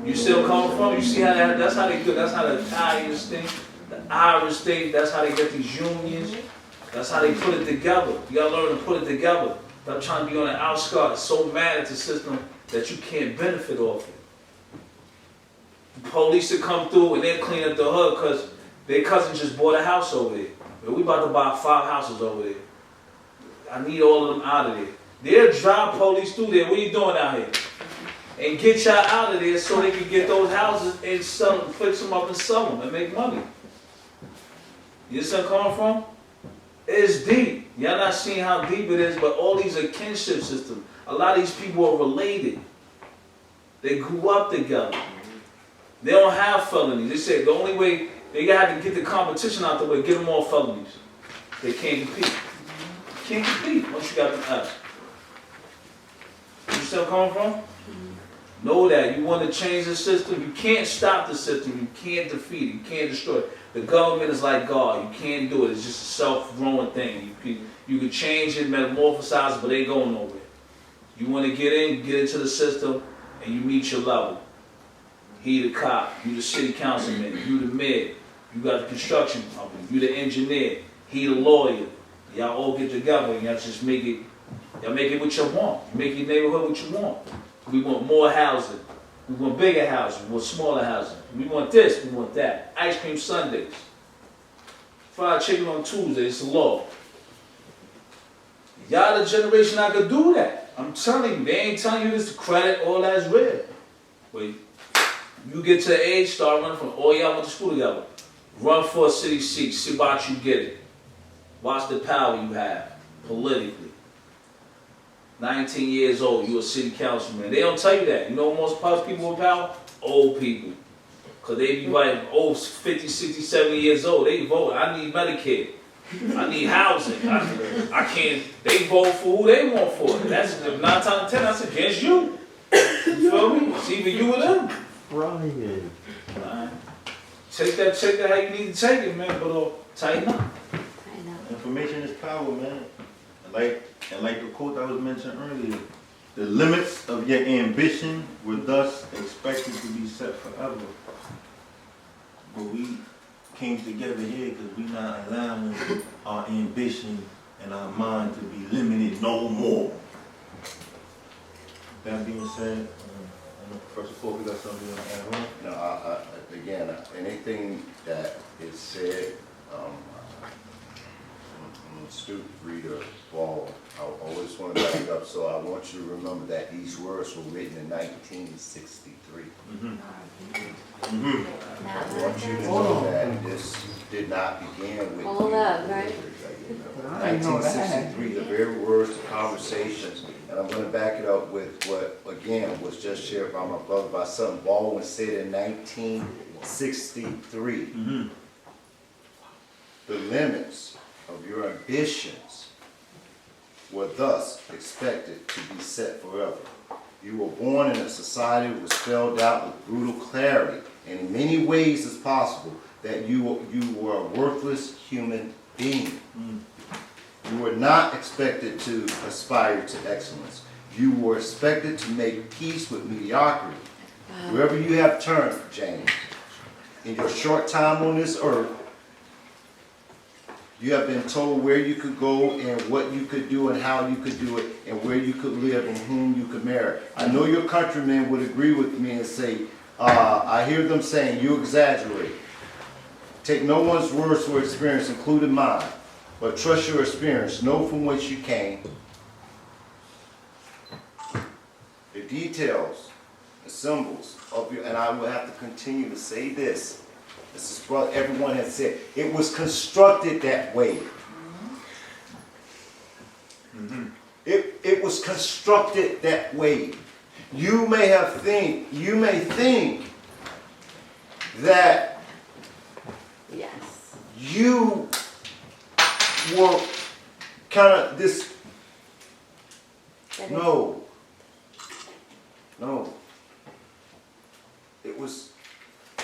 You still coming from? You see how that's how they do, that's how the Italians think, the Irish think, that's how they get these unions. That's how they put it together. You gotta learn to put it together. Stop trying to be on the outskirts, so mad at the system that you can't benefit off it. The police will come through and they'll clean up the hood because their cousin just bought a house over there. We about to buy 5 houses over there. I need all of them out of there. They'll drive police through there. What are you doing out here? And get y'all out of there so they can get those houses and sell them, fix them up and sell them and make money. You see where I'm coming from? It's deep. Y'all not seeing how deep it is, but all these are kinship systems. A lot of these people are related. They grew up together. They don't have felonies. They said the only way they have to get the competition out the way, give them all felonies. They can't compete. Can't compete once you got them out. You see where I'm coming from? Know that. You want to change the system, you can't stop the system, you can't defeat it, you can't destroy it. The government is like God, you can't do it, it's just a self-growing thing. You can change it, metamorphosize it, but they go nowhere. You want to get into the system, and you meet your level. He the cop, you the city councilman, you the mayor, you got the construction company, you the engineer, he the lawyer. Y'all all get together and y'all just make it what you want. You make your neighborhood what you want. We want more housing. We want bigger housing. We want smaller housing. We want this. We want that. Ice cream Sundays. Fried chicken on Tuesdays. It's a law. Y'all the generation that could do that. I'm telling you. They ain't telling you this to credit. All that's real. But you get to the age, start running from all y'all went to school together. Run for a city seat. See about you get it. Watch the power you have politically. 19 years old, you're a city councilman. They don't tell you that. You know most people with power? Old people. Because they be like, 50, 60, 70 years old. They vote. I need Medicaid. I need housing. I can't. They vote for who they want for. That's 9 times out of 10, that's against you. You feel me? It's either you or them. Ryan. Take that how you need to take it, man. But tighten up. Information is power, man. And like the quote that was mentioned earlier, the limits of your ambition were thus expected to be set forever. But we came together here because we're not allowing our ambition and our mind to be limited no more. That being said, Professor Coffie got something you want to add on? No, again, anything that is said, I'm a student reader, Baldwin. I always want to back it up, so I want you to remember that these words were written in 1963. I want you to know that this did not begin with Hold up, right? 1963, the very words, the conversations, and I'm going to back it up with what, again, was just shared by my brother, by something Baldwin said in 1963. The limits of your ambitions were thus expected to be set forever. You were born in a society that was spelled out with brutal clarity, and in many ways as possible, that you were a worthless human being. You were not expected to aspire to excellence. You were expected to make peace with mediocrity. Wherever you have turned, James, in your short time on this earth, you have been told where you could go and what you could do and how you could do it and where you could live and whom you could marry. I know your countrymen would agree with me and say, I hear them saying, you exaggerate. Take no one's words for experience, including mine, but trust your experience. Know from whence you came. The details, the symbols of you, and I will have to continue to say this. This is what everyone has said. It was constructed that way. It was constructed that way. You may think that Yes. you were kind of this. No. It was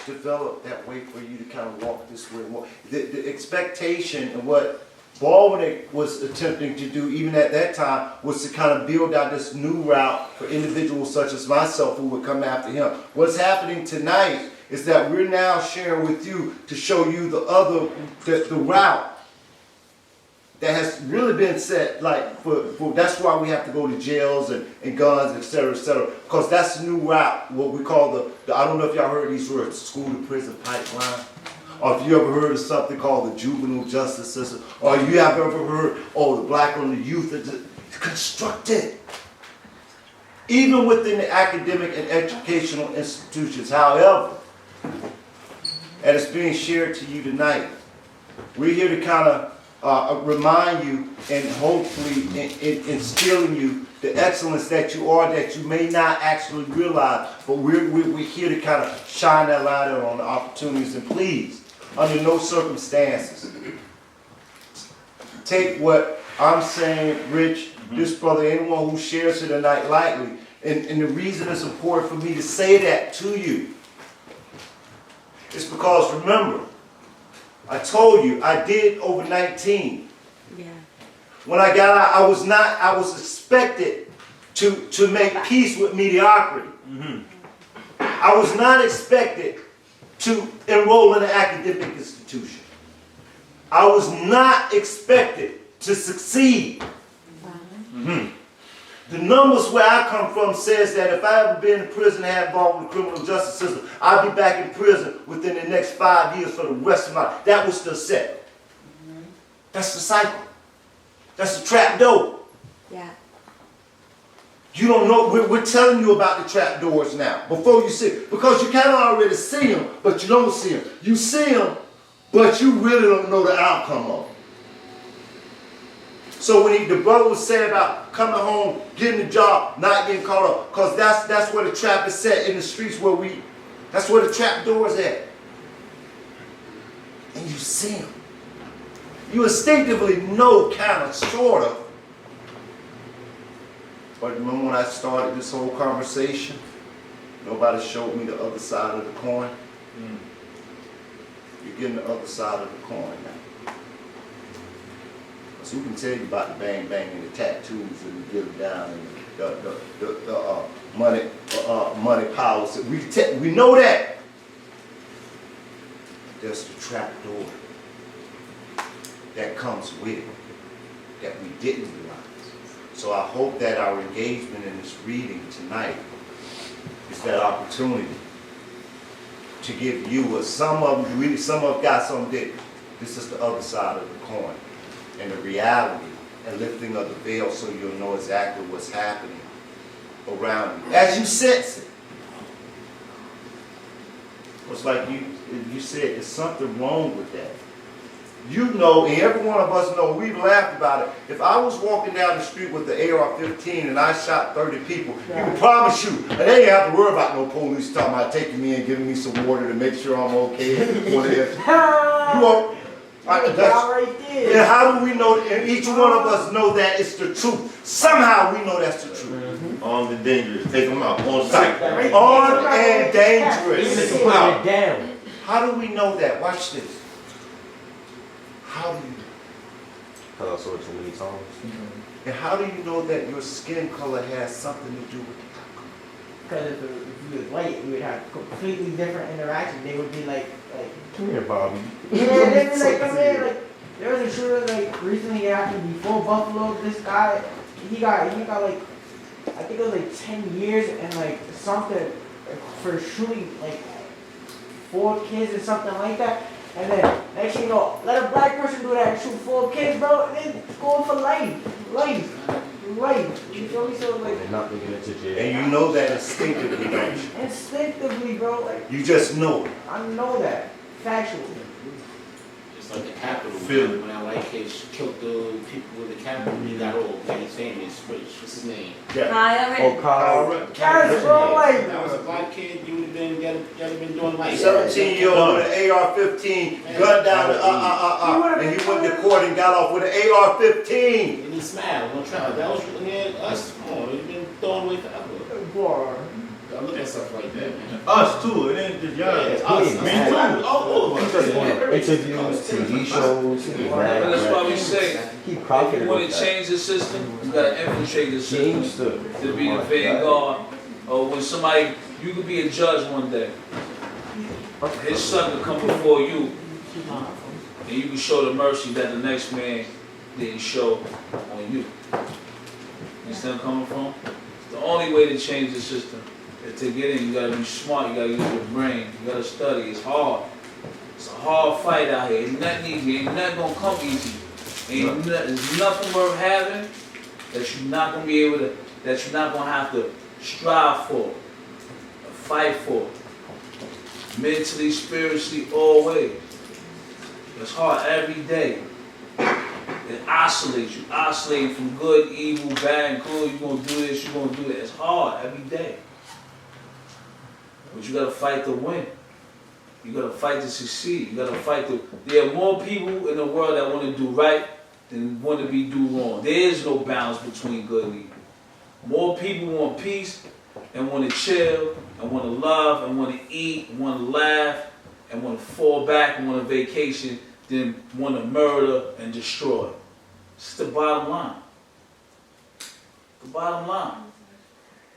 developed that way for you to kind of walk this way. The expectation and what Baldwin was attempting to do, even at that time, was to kind of build out this new route for individuals such as myself who would come after him. What's happening tonight is that we're now sharing with you to show you the route that has really been set, like, for that's why we have to go to jails and guns, et cetera, because that's the new route, what we call the I don't know if y'all heard these words, school to prison pipeline, or if you ever heard of something called the juvenile justice system, or you have ever heard, the black on the youth, it's constructed. Even within the academic and educational institutions, however, and it's being shared to you tonight, we're here to kind of remind you and hopefully instill in you the excellence that you are, that you may not actually realize, but we're here to kind of shine that light on the opportunities. And please, under no circumstances, take what I'm saying, Rich, this brother, anyone who shares it tonight lightly. And the reason it's important for me to say that to you is because, remember, I told you, I did over 19. Yeah. When I got out, I was expected to make peace with mediocrity. I was not expected to enroll in an academic institution. I was not expected to succeed. The numbers where I come from says that if I ever been in prison and had involved with the criminal justice system, I'll be back in prison within the next 5 years for the rest of my life. That was the set. That's the cycle. That's the trap door. Yeah. You don't know, we're telling you about the trap doors now, before you see it. Because you kind of already see them, but you don't see them. You see them, but you really don't know the outcome of them. So when the brother was saying about coming home, getting a job, not getting caught up, because that's where the trap is set in the streets that's where the trap door is at. And you see them. You instinctively know, kind of, sort of. But remember when I started this whole conversation, nobody showed me the other side of the coin. You're getting the other side of the coin now. So who can tell you about the bang bang and the tattoos and the get down and the money powers? We know that. There's the trap door that comes with it that we didn't realize. So I hope that our engagement in this reading tonight is that opportunity to give you some of got something. This is the other side of the coin. And the reality and lifting of the veil so you'll know exactly what's happening around you. As you sense it. It's like you said, there's something wrong with that. You know, and every one of us know, we've laughed about it. If I was walking down the street with the AR-15 and I shot 30 people, you can promise you, and they ain't have to worry about no police talking about taking me and giving me some water to make sure I'm okay. You won't. Right there. And how do we know, and each one of us know that it's the truth. Somehow we know that's the truth. Armed and dangerous. Take them out on sight. Armed and dangerous. Even if you put it down. How do we know that? Watch this. How do you know? Because I saw it too many times. And how do you know that your skin color has something to do with the outcome? Because if you was white, you would have completely different interaction. They would be like Come here, Bobby. yeah, they'd be like, come here, like, there was a shooter, like, recently after, before Buffalo, this guy, he got like, I think it was like 10 years and like something, for shooting like 4 kids or something like that. And then next thing you know, let a black person do that and shoot 4 kids, bro, and then going for life. You feel me? So like, They're not making it to jail. And you know that instinctively, don't you? instinctively, bro, like You just know it. I know that. Factual. It's like the Capitol. Feel it. When that white kid killed the people in the Capitol, he got all very famous, rich. What's his name? Yeah. Kyle, Oh, Kyle. Yes, bro, like That was a black kid. You would have been, you had been doing like 17-year-old with an AR-15, gunned down and he went to court and got off with an AR-15. And he smiled. No trouble. That was us. Come on, we've been thrown away forever. boy. I look at stuff like that, man. Us too, it ain't just y'all. Yeah, it's us. Me too. All of us. Interviews, TV shows, And that's why we say, he if you profited want with to that. change the system, you gotta infiltrate the system Change the to be the vanguard. Or when somebody, you could be a judge one day. His son could come before you, and you can show the mercy that the next man didn't show on you. You see where I'm coming from? It's the only way to change the system. To get in, you gotta be smart, you gotta use your brain, you gotta study. It's hard. It's a hard fight out here. Ain't nothing easy, ain't nothing gonna come easy. There's nothing worth having that you're not gonna be able to, that you're not gonna have to strive for, or fight for. Mentally, spiritually, all ways. It's hard every day. It isolates you, isolating from good, evil, bad, and good. You're gonna do this, you're gonna do that. It's hard every day. But you gotta fight to win. You gotta fight to succeed. You gotta fight to. There are more people in the world that want to do right than want to do wrong. There is no balance between good and evil. More people want peace and want to chill and want to love and want to eat and want to laugh and want to fall back and want a vacation than want to murder and destroy. It's the bottom line. The bottom line.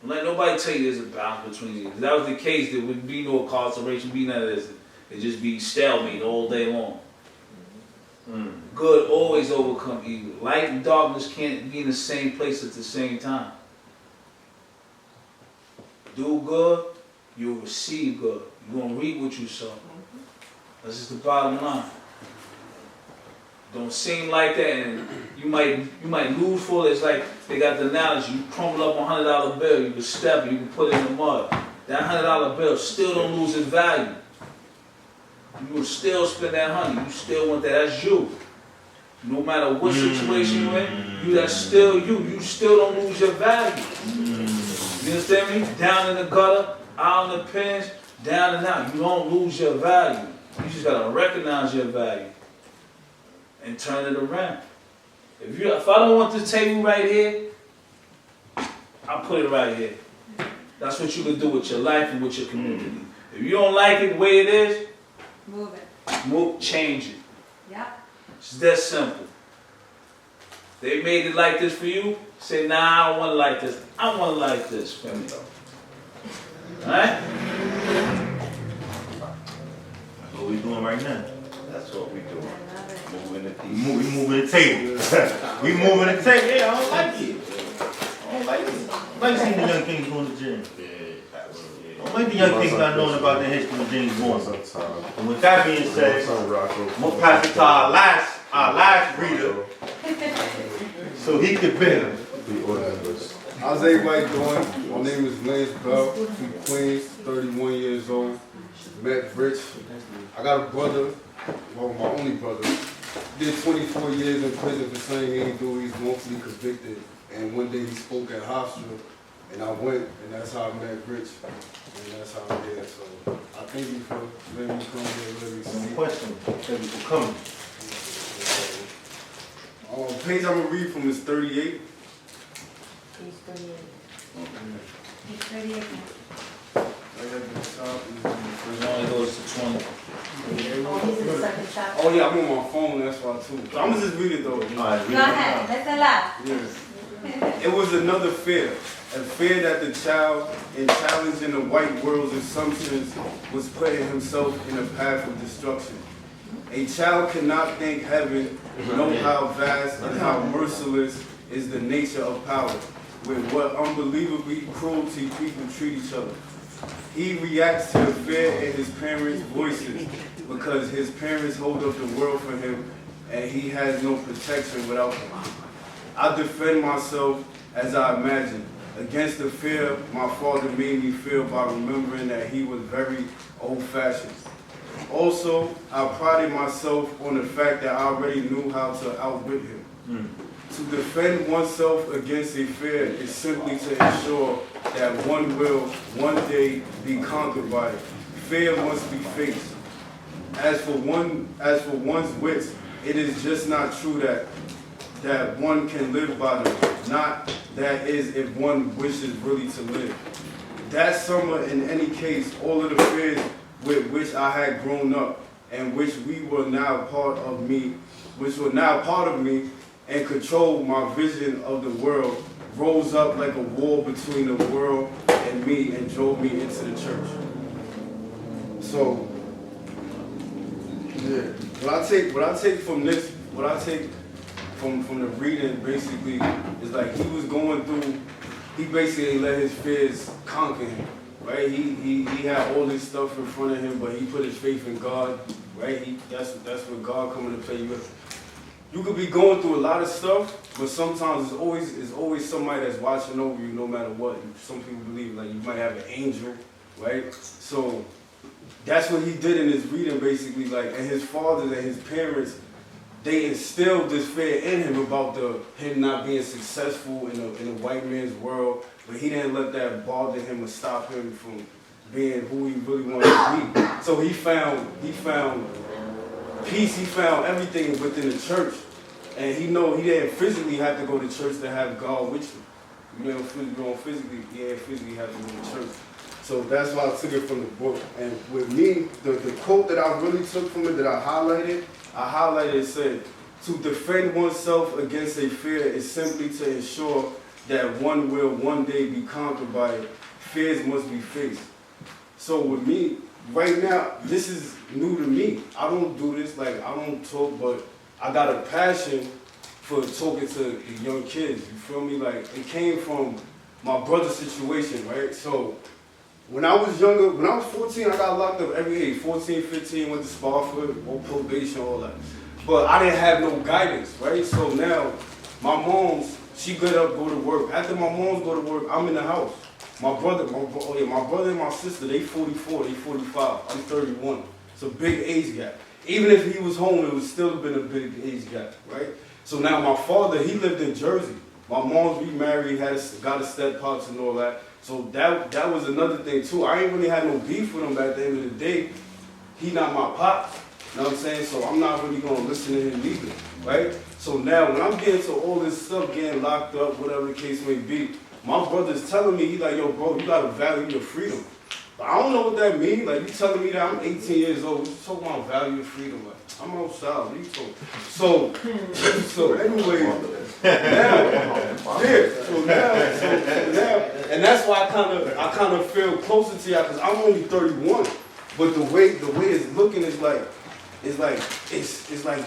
Don't let nobody tell you there's a balance between these. If that was the case, there would be no incarceration, be none of this. It'd just be stalemate all day long. Good always overcome evil. Light and darkness can't be in the same place at the same time. Do good, you'll receive good. You're going to reap what you sow. This is the bottom line. Don't seem like that, and you might lose for it. It's like they got the analogy. You crumble up a $100 bill, you can step it, you can put it in the mud. That $100 bill still don't lose its value. You will still spend that $100. You still want that. That's you. No matter what situation you're in, that's still you. You still don't lose your value. You understand me? Down in the gutter, out in the pins, down and out. You don't lose your value. You just gotta recognize your value and turn it around. If I don't want this table right here, I'll put it right here. That's what you can do with your life and with your community. If you don't like it the way it is, Move it. change it. Yep. It's that simple. They made it like this for you. Say, nah, I don't want it like this. I want it like this for me. Alright? That's what we doing right now. That's what we doing. I love it. Moving the We pieces. moving the table. We moving the table. Yeah, I don't like it. I don't like it. I like seeing the young kings going to gym. I don't like the young kings not knowing about the history of James Bond. And with that being said, I'm gonna pass it to our last reader, so he can build. How's everybody doing? My name is Lance Bell from Queens, 31 years old. Met Rich. I got a brother, well, my only brother. Did 24 years in prison for saying he ain't do, he's wrongfully convicted. And one day he spoke at hospital, and I went, and that's how I met Rich. And that's how I'm here. So I thank you for letting me come here, let me Some see. questions. Thank you for coming. Page I'm gonna read from is 38. Page 38. Page 38. Right at the top is It only goes to 20. Oh, he's in the second chapter. Oh yeah, I'm on my phone, that's why too. I'm gonna just read it though. All right, Go ahead. Let's allow. Yes. It was another fear, a fear that the child, in challenging the white world's assumptions, was putting himself in a path of destruction. A child cannot thank heaven, know how vast and how merciless is the nature of power, with what unbelievably cruelty people treat each other. he reacts to the fear in his parents' voices because his parents hold up the world for him and he has no protection without them. I defend myself as I imagine against the fear my father made me feel by remembering that he was very old-fashioned. Also, I prided myself on the fact that I already knew how to outwit him. To defend oneself against a fear is simply to ensure that one will one day be conquered by it. Fear must be faced. As for one's wits, it is just not true that one can live by them. Not that is if one wishes really to live. That summer, in any case, all of the fears with which I had grown up and which were now part of me, and controlled my vision of the world, rose up like a wall between the world and me and drove me into the church. So, yeah, what I take from the reading basically is like he was going through, he basically let his fears conquer him, right? He had all this stuff in front of him, but he put his faith in God, right? That's where God come into play. You could be going through a lot of stuff, but sometimes it's always somebody that's watching over you no matter what. Some people believe like you might have an angel, right? So that's what he did in his reading basically, like, and his fathers and his parents, they instilled this fear in him about him not being successful in a white man's world, but he didn't let that bother him or stop him from being who he really wanted to be. So he found peace, he found everything within the church, and he didn't physically have to go to church to have God with you. You know, physically, he didn't physically have to go to church. So that's why I took it from the book. And with me, the quote that I really took from it, that I highlighted, it said, to defend oneself against a fear is simply to ensure that one will one day be conquered by it. Fears must be faced. So with me, right now, this is new to me. I don't do this, like, I don't talk, but I got a passion for talking to the young kids, you feel me? Like, it came from my brother's situation, right? So, when I was younger, when I was 14, I got locked up every age. 14, 15, went to Spofford, on probation, all that. But I didn't have no guidance, right? So now, my mom's, she get up, go to work. After my mom's go to work, I'm in the house. My brother and my sister, they 44, they 45. I'm 31. It's a big age gap. Even if he was home, it would still have been a big age gap, right? So now my father, he lived in Jersey. My mom's remarried, got a step-pops and all that. So that was another thing too. I ain't really had no beef with him, but at the end of the day, he not my pops. You know what I'm saying? So I'm not really gonna listen to him either, right? So now when I'm getting to all this stuff, getting locked up, whatever the case may be, my brother's telling me, he's like, yo, bro, you gotta value your freedom. But I don't know what that means. Like, you telling me that I'm 18 years old, you talking about value of freedom. Like, I'm outside, what are you talking? So anyway, now, and that's why I kind of feel closer to y'all, because I'm only 31. But the way it's looking is like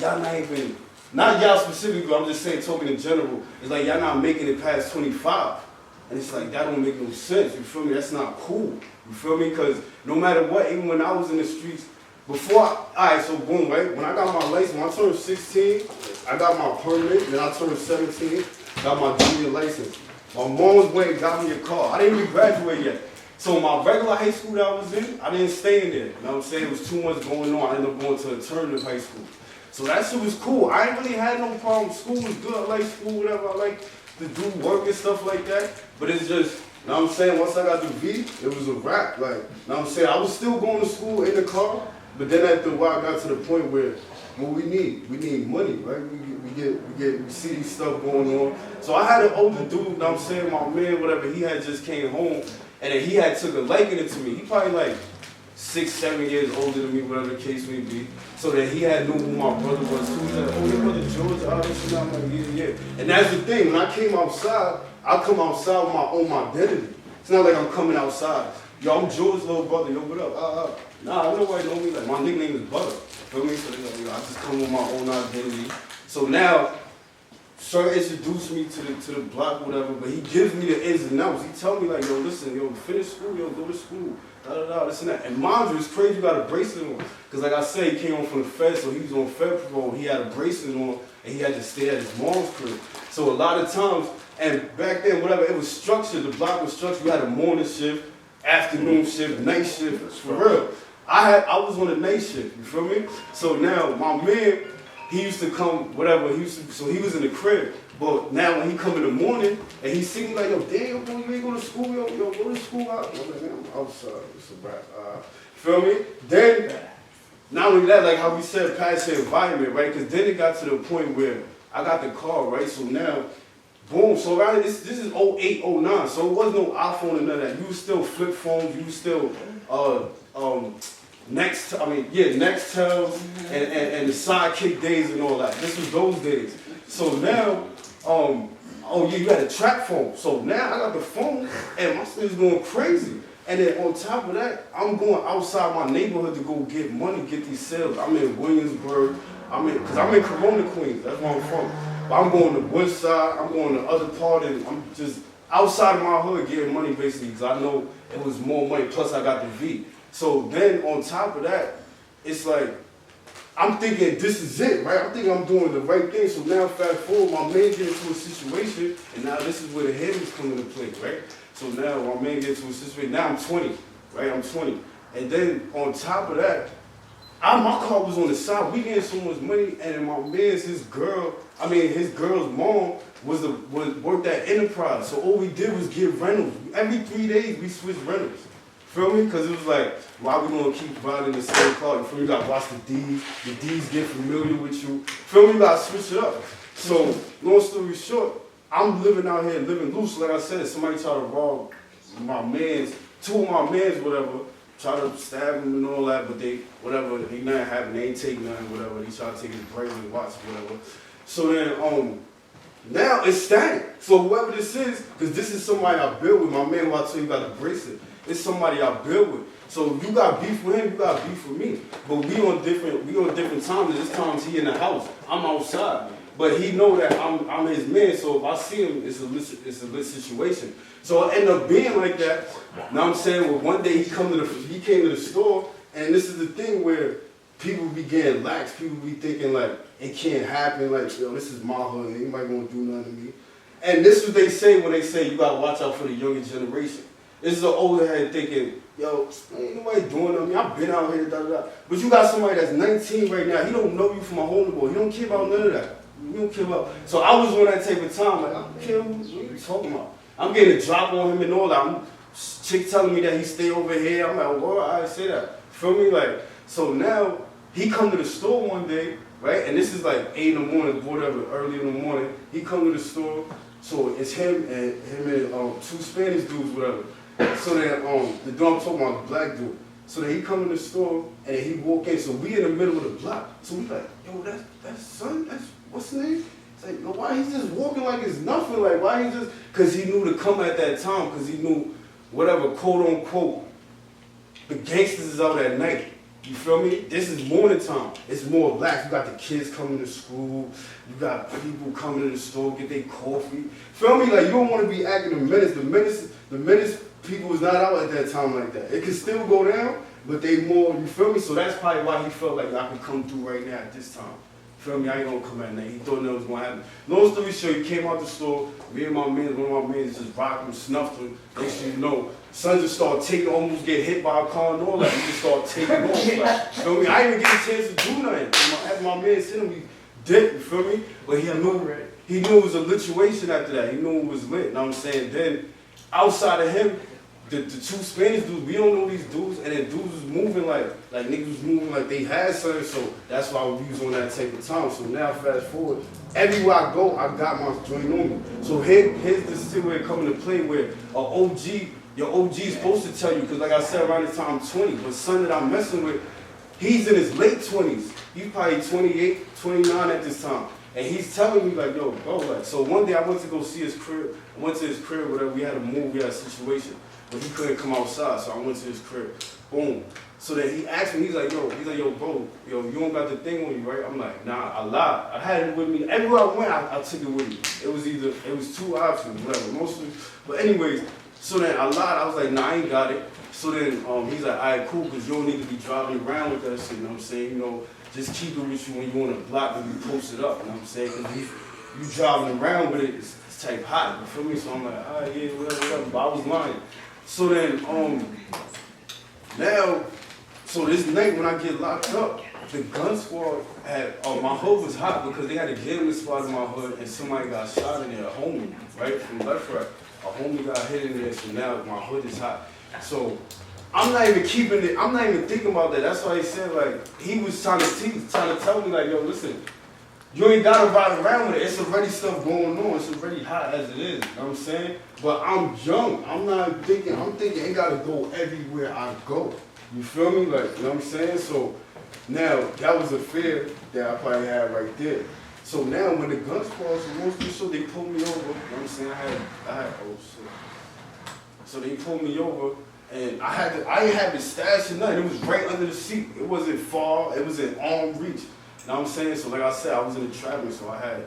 y'all not even, not y'all specifically, but I'm just saying, talking in general, it's like y'all not making it past 25. And it's like, that don't make no sense, you feel me? That's not cool, you feel me? Because no matter what, even when I was in the streets, alright, so boom, right? When I got my license, when I turned 16, I got my permit, then I turned 17, got my junior license. My mom went and got me a car. I didn't even graduate yet. So my regular high school that I was in, I didn't stay in there. You know what I'm saying? It was too much going on. I ended up going to alternative high school. So that shit was cool. I ain't really had no problem. School was good. I like school, whatever. I like to do work and stuff like that. But it's just, you know what I'm saying? Once I got the V, it was a wrap. Like, you know what I'm saying? I was still going to school in the car, but then after a while I got to the point where, what we need money, right? We see these stuff going on. So I had an older dude, you know what I'm saying? My man, whatever, he had just came home, and then he had took a liking to me. He probably like 6, 7 years older than me, whatever the case may be. So that he had knew who my brother was. So he was like, oh, your brother George, I'm like, yeah. And that's the thing, when I came outside, I come outside with my own identity. It's not like I'm coming outside. Yo, I'm George's little brother, yo, what up? Nah, nobody know me. Like, my nickname is Butter. Feel me? So, you know, I just come with my own identity. So now, sir introduced me to the block, whatever, but he gives me the ins and outs. He tell me like, yo, listen, yo, finish school, yo, go to school, this and that. And mind you, it's crazy you got a bracelet on. Because like I said, he came on from the Fed, so he was on Fed parole, he had a bracelet on, and he had to stay at his mom's crib. So a lot of times, and back then, whatever, it was structured, the block was structured. You had a morning shift, afternoon shift, night shift, for real. I was on the night shift, you feel me? So now, my man, he used to come, whatever, so he was in the crib. But now when he come in the morning, and he see me like, yo, damn, boy, you ain't go to school, yo, go to school out. I'm like, man, I'm outside, it's a wrap. Feel me? Then, not only that, like how we said, past the environment, right? Because then it got to the point where I got the car, right? So now, boom, so around this is 08, 09, so it wasn't no iPhone and none of that. You was still flip phones, you was still, Nextels and the sidekick days and all that. This was those days. So now, you had a trap phone. So now I got the phone and my shit's going crazy. And then on top of that, I'm going outside my neighborhood to go get money, get these sales. I'm in Williamsburg, because I'm in Corona, Queens, that's where I'm from. But I'm going to Woodside, I'm going to other part, and I'm just outside of my hood getting money basically, because I know it was more money, plus I got the V. So then on top of that, it's like, I'm thinking this is it, right? I'm thinking I'm doing the right thing. So now fast forward, my man gets into a situation, and now this is where the headings come into play, right? So now my man gets into a situation, now I'm 20, right? I'm 20. And then on top of that, my car was on the side, we getting so much money, and my man's, his girl's mom worked at Enterprise. So all we did was get rentals. Every 3 days, we switched rentals. Feel me? Because it was like, why we gonna keep riding the same car? You feel me? You gotta watch the D's get familiar with you. Feel me? You gotta switch it up. So, long story short, I'm living out here, living loose. Like I said, somebody tried to rob two of my mans, whatever, try to stab him and all that, but they nothing happened, they ain't take nothing, whatever. They try to take his bracelet, watch, whatever. So then, now it's static. So whoever this is, because this is somebody I built with, my man who I tell you got a bracelet. It's somebody I built with. So you got beef with him, you got beef with me. But we on different times. This time's he in the house. I'm outside. But he know that I'm his man, so if I see him, it's a lit situation. So it ended up being like that. Now I'm saying, well, one day he came to the store, and this is the thing where people be getting lax. People be thinking like, it can't happen, like, yo, this is my hood, anybody gonna do nothing to me. And this is what they say when they say you gotta watch out for the younger generation. This is an older head thinking, yo, ain't nobody doing nothing. I mean, I've been out here, But you got somebody that's 19 right now, he don't know you from a homeboy. He don't care about none of that. He don't care about. So I was on that type of time, like, I don't care what you talking about. I'm getting a drop on him and all that. Chick telling me that he stay over here. I'm like, well, I say that. Feel me? Like, so now he come to the store one day, right? And this is like 8 in the morning, whatever, early in the morning. He come to the store. So it's him and two Spanish dudes, whatever. So then, the dude I'm talking about, the black dude. So then he come in the store and he walk in. So we in the middle of the block. So we like, yo, that's son, that's what's his name? It's like, yo, why he's just walking like it's nothing? Like, why he just? Because he knew to come at that time. Because he knew whatever, quote unquote, the gangsters is out at night. You feel me? This is morning time. It's more blacks. You got the kids coming to school. You got people coming to the store, get their coffee. Feel me? Like, you don't want to be acting the menace. The menace people was not out at that time like that. It could still go down, but they more, you feel me? So that's probably why he felt like I could come through right now at this time. Feel me? I ain't gonna come at night. He thought that was gonna happen. Long story short, he came out the store. Me and my man, one of my men just rocked him, snuffed him. Next thing you know, son just started taking, almost get hit by a car and all that. He just started taking off. Like, feel me? I didn't even get a chance to do nothing. After my man sent him, he dipped, you feel me? But he knew it was a lituation after that. He knew it was lit. You know what I'm saying? Then, outside of him, the two Spanish dudes, we don't know these dudes, and then dudes was moving like niggas was moving like they had something, so that's why we was on that type of time. So now fast forward, everywhere I go, I got my joint on me. So here's the situation coming to play where your OG is supposed to tell you, because like I said, around the time I'm 20, but son that I'm messing with, he's in his late 20s. He's probably 28, 29 at this time. And he's telling me like, yo, bro, like, so one day I went to go see his crib. I went to his crib, whatever, we had a move, we had a situation. But he couldn't come outside, so I went to his crib. Boom. So then he asked me, he's like, yo, bro, yo, you don't got the thing on you, right? I'm like, nah, I lied. I had it with me. Everywhere I went, I took it with me. It was two options, whatever, mostly. But anyways, so then I lied. I was like, nah, I ain't got it. So then he's like, all right, cool, because you don't need to be driving around with that shit, you know what I'm saying? You know, just keep it with you when you on the block and you post it up, you know what I'm saying? Because you driving around with it, it's type hot, you feel me? So I'm like, all right, yeah, whatever, but I was lying. So then, now, so this night when I get locked up, the gun squad had, my hood was hot because they had a gambling spot in my hood and somebody got shot in there, a homie, right, from left right. A homie got hit in there, so now my hood is hot. So I'm not even keeping it, I'm not even thinking about that. That's why he said, like, he was trying to tell me, like, yo, listen, you ain't gotta ride around with it. It's already stuff going on. It's already hot as it is, you know what I'm saying? But I'm young. I'm thinking it gotta go everywhere I go. You feel me? Like, you know what I'm saying? So now that was a fear that I probably had right there. So now when the gun squad supposed to show, they pulled me over. You know what I'm saying? I had oh shit. So they pulled me over and I didn't have it stashed or nothing. It was right under the seat. It wasn't far, it was in arm reach. You know what I'm saying? So like I said, I was in the traffic, so I had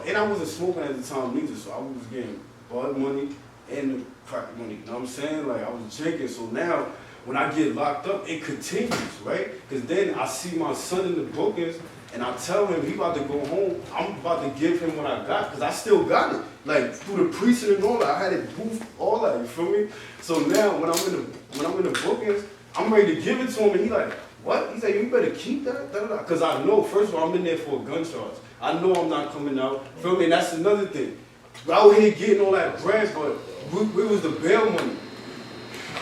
and I wasn't smoking at the time neither, so I was getting bud money and the crack money. You know what I'm saying? Like I was drinking. So now when I get locked up, it continues, right? Because then I see my son in the bookings and I tell him he about to go home. I'm about to give him what I got because I still got it. Like through the precinct and all that, I had it booth, all that. You feel me? So now when I'm in the bookings, I'm ready to give it to him, and he like, what? He's like, you better keep that, because I know. First of all, I'm in there for a gun charge. I know I'm not coming out. Feel me? And that's another thing. We're out here getting all that bread, but where was the bail money?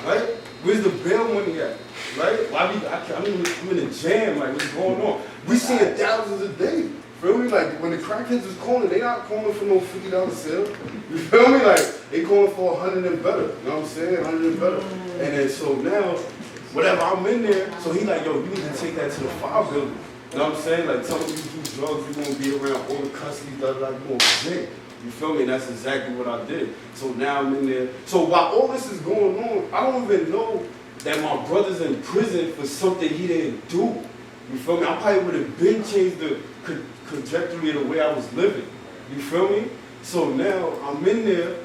Right? Where's the bail money at? Right? I'm in the jam. Like what's going on? We seeing thousands a day. Feel me? Like when the crackheads is calling, they not calling for no $50 sale. You feel me? Like they calling for 100 and better. You know what I'm saying? 100 and better. And then so now, whatever, I'm in there. So he like, yo, you need to take that to the fire building. You know what I'm saying? Like tell me you do drugs, you're gonna be around all the custody, you're gonna drink. You feel me? And that's exactly what I did. So now I'm in there. So while all this is going on, I don't even know that my brother's in prison for something he didn't do. You feel me? I probably would have been changed the trajectory of the way I was living. You feel me? So now I'm in there,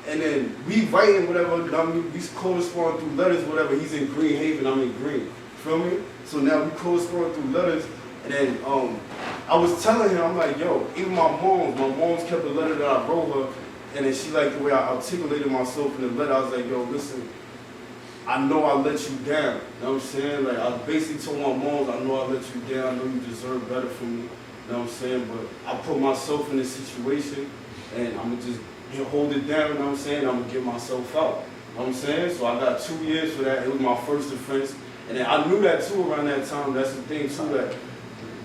and then we writing whatever, we correspond through letters, whatever. He's in Green Haven, I'm in Green. You feel me? So now we correspond through letters, and then I was telling him, I'm like, yo, even my mom's kept a letter that I wrote her, and then she liked the way I articulated myself in the letter. I was like, yo, listen, I know I let you down. You know what I'm saying? Like, I basically told my moms, I know I let you down, I know you deserve better from me. You know what I'm saying? But I put myself in this situation, and I'm going to just hold it down, you know what I'm saying? I'm going to get myself out. You know what I'm saying? So I got 2 years for that. It was my first offense. And then I knew that, too, around that time. That's the thing, too, that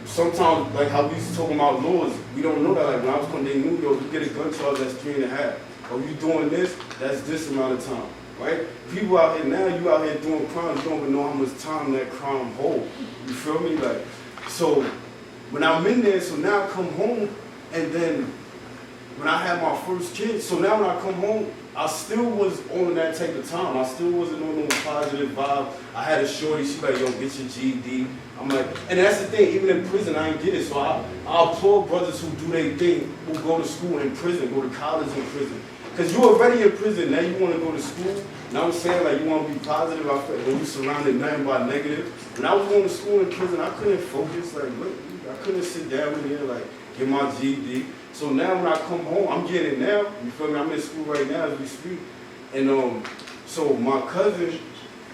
sometimes, like how we used to talk about laws, we don't know that. Like, when I was coming, they knew, yo, you get a gun charge, that's 3.5. Or you doing this, that's this amount of time. Right? People out here now, you out here doing crimes, you don't even know how much time that crime holds. You feel me? Like, so when I'm in there, so now I come home, and then when I had my first kid, so now when I come home, I still was on that type of time. I still wasn't on no positive vibe. I had a shorty, she like, yo, get your GED. I'm like, and that's the thing, even in prison, I ain't get it. So I applaud brothers who do their thing, who go to school in prison, go to college in prison. Because you already in prison, now you want to go to school. You know what I'm saying? Like, you want to be positive. I feel when you surrounded nothing by negative. When I was going to school in prison, I couldn't focus. Like, look, I couldn't sit down in here, like, get my GED. So now when I come home, I'm getting it now. You feel me? I'm in school right now as we speak. And so my cousin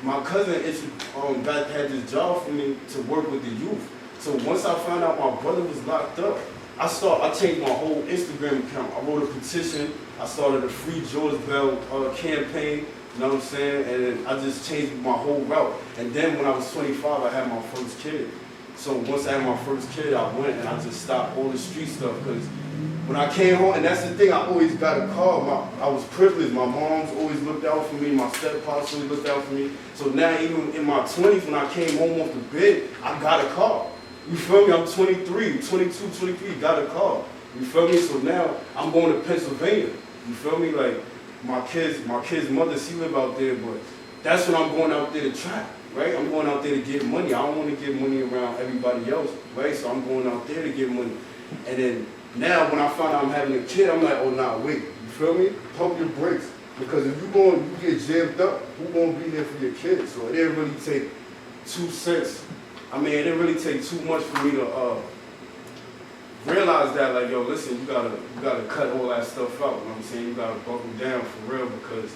had this job for me to work with the youth. So once I found out my brother was locked up, I changed my whole Instagram account. I wrote a petition. I started a Free George Bell campaign. You know what I'm saying? And then I just changed my whole route. And then when I was 25, I had my first kid. So once I had my first kid, I went and I just stopped all the street stuff. Because when I came home, and that's the thing, I always got a car. I was privileged. My mom's always looked out for me. My stepfather always looked out for me. So now even in my 20s, when I came home off the bed, I got a car. You feel me? I'm 23, 22, 23, got a car. You feel me? So now I'm going to Pennsylvania. You feel me? Like my kid's mother, she live out there, but that's what I'm going out there to try, right? I'm going out there to get money. I don't want to get money around everybody else, right? So I'm going out there to get money. And then now when I find out I'm having a kid, I'm like, oh nah, wait, you feel me? Pump your brakes. Because if you get jammed up, who gonna be there for your kids? So it didn't really take 2 cents. I mean, it didn't really take too much for me to realize that, like, yo, listen, you gotta cut all that stuff out. You know what I'm saying? You gotta buckle down for real because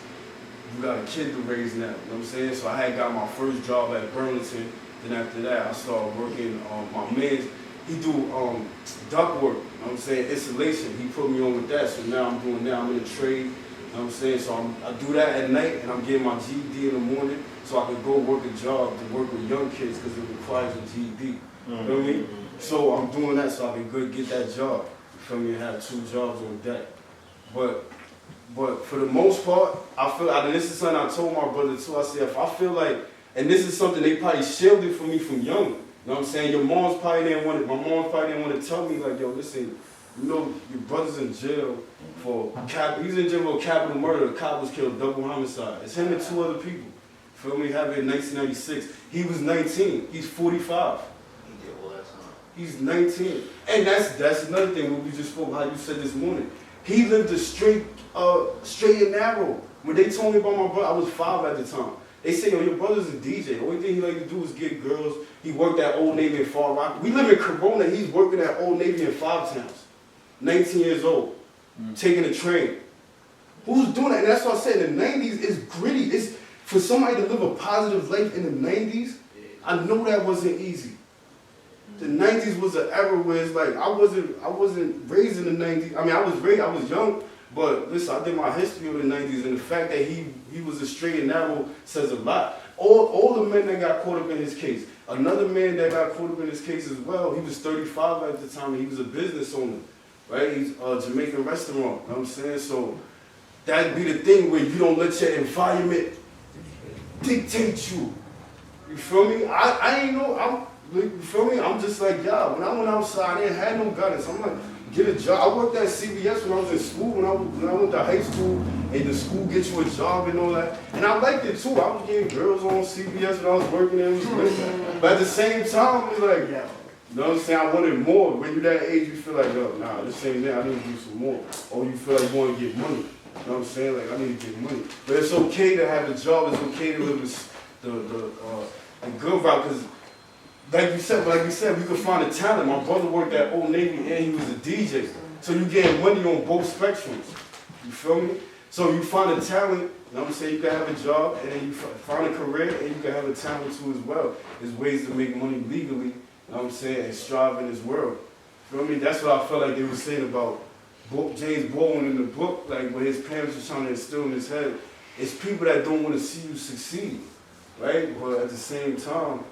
you got a kid to raise now. You know what I'm saying? So I had got my first job at Burlington. Then after that, I started working. My man, he do duct work. You know what I'm saying? Installation. He put me on with that. So now I'm in a trade. You know what I'm saying? So I do that at night, and I'm getting my GED in the morning so I can go work a job to work with young kids because it requires a GED. You know what I mean? So I'm doing that so I can get that job. You feel me? And have 2 jobs on deck. But for the most part, I feel, and this is something I told my brother too, I said, if I feel like, and this is something they probably shielded from me from young. You know what I'm saying? My mom's probably didn't want to tell me, like, yo, listen, you know, your brother's in jail for he's in jail for capital murder. The cop was killed, double homicide. It's him and 2 other people. Feel me? Happened in 1996. He was 19. He's 45. He did all that time. He's 19. And that's another thing what we just spoke, how you said this morning. He lived a straight and narrow. When they told me about my brother, I was 5 at the time. They say, yo, your brother's a DJ. The only thing he like to do is get girls. He worked at Old Navy in Far Rock. We live in Corona. He's working at Old Navy in 5 Towns. 19 years old. Taking a train. Who's doing that? And that's what I said. In the 90s, it's gritty. It's for somebody to live a positive life in the 90s, I know that wasn't easy. The 90s was an era where it's like, I wasn't raised in the 90s. I mean, I was young, but listen, I did my history of the 90s, and the fact that he was a straight and narrow says a lot. All the men that got caught up in his case, another man that got caught up in his case as well, he was 35 at the time, and he was a business owner, right? He's a Jamaican restaurant, you know what I'm saying? So that'd be the thing where you don't let your environment dictate you. You feel me? I ain't know, you feel me? I'm just like, yeah, when I went outside, I didn't have no guidance. I'm like, get a job. I worked at CBS when I was in school, when I went to high school, and the school gets you a job and all that. And I liked it too. I was getting girls on CBS when I was working there. But at the same time, it was like, yeah, you know what I'm saying? I wanted more. When you're that age, you feel like, yo, nah, this ain't there. I need to do some more. Or you feel like you want to get money. You know what I'm saying? Like, I need to get money. But it's okay to have a job. It's okay to live the good route, because like you said, we could find a talent. My brother worked at Old Navy and he was a DJ. So you getting money on both spectrums. You feel me? So you find a talent, you know what I'm saying? You can have a job and then you find a career and you can have a talent too as well. There's ways to make money legally, you know what I'm saying, and strive in this world. You feel me? That's what I felt like they were saying about James Baldwin in the book, like what his parents were trying to instill in his head. It's people that don't want to see you succeed, right? But at the same time,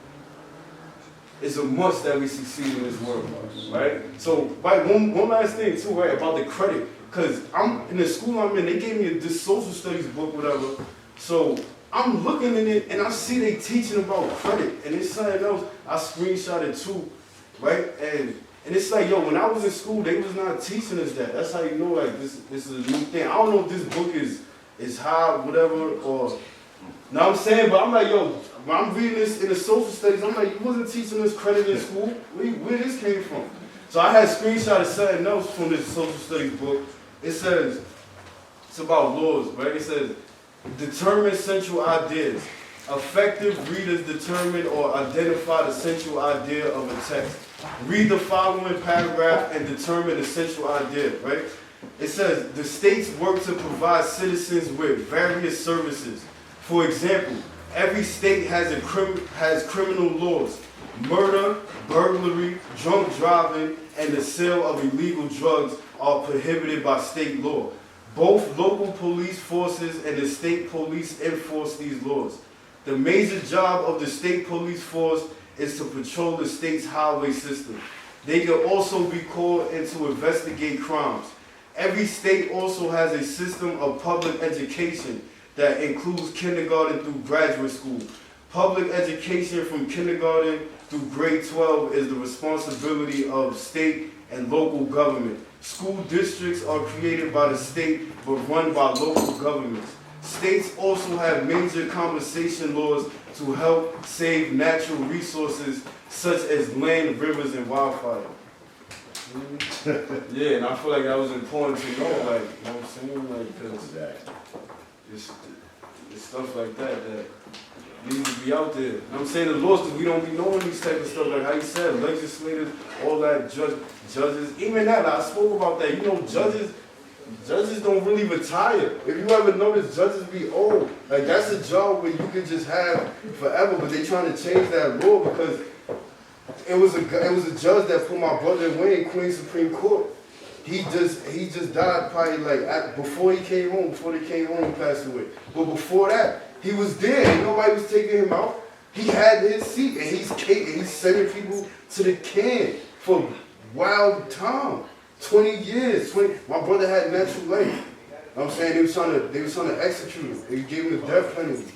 it's a must that we succeed in this world, right? So, right, one last thing too, right, about the credit. Because I'm in the school I'm in, they gave me this social studies book, whatever. So I'm looking in it and I see they teaching about credit. And it's something else, I screenshot it too, right? And it's like, yo, when I was in school, they was not teaching us that. That's how you know, like, this is a new thing. I don't know if this book is high, whatever, or, know what I'm saying? But I'm like, yo, when I'm reading this in the social studies, I'm like, you wasn't teaching us credit in school? Where this came from? So I had screenshotted something else from this social studies book. It says, it's about laws, right? It says, determine central ideas. Effective readers determine or identify the central idea of a text. Read the following paragraph and determine the central idea, right? It says, the states work to provide citizens with various services. For example, every state has criminal laws. Murder, burglary, drunk driving, and the sale of illegal drugs are prohibited by state law. Both local police forces and the state police enforce these laws. The major job of the state police force is to patrol the state's highway system. They can also be called in to investigate crimes. Every state also has a system of public education that includes kindergarten through graduate school. Public education from kindergarten through grade 12 is the responsibility of state and local government. School districts are created by the state but run by local governments. States also have major compensation laws to help save natural resources such as land, rivers, and wildfire. Yeah, and I feel like that was important to know, like, you know what I'm saying? Like, because it's stuff like that needs to be out there. You know what I'm saying? The laws, because we don't be knowing these type of stuff, like how you said, legislators, all that, judges. Even that, I spoke about that. You know, judges don't really retire. If you ever notice, judges be old. Like, that's a job where you could just have forever, but they trying to change that law because it was a judge that put my brother away in Queens Supreme Court. He just died probably like before he came home. Before they came home, he passed away. But before that, he was there and nobody was taking him out. He had his seat and he's sending people to the can for wild time. 20 years. My brother had natural life. You know what I'm saying? They was trying to execute him. They gave him the death penalty.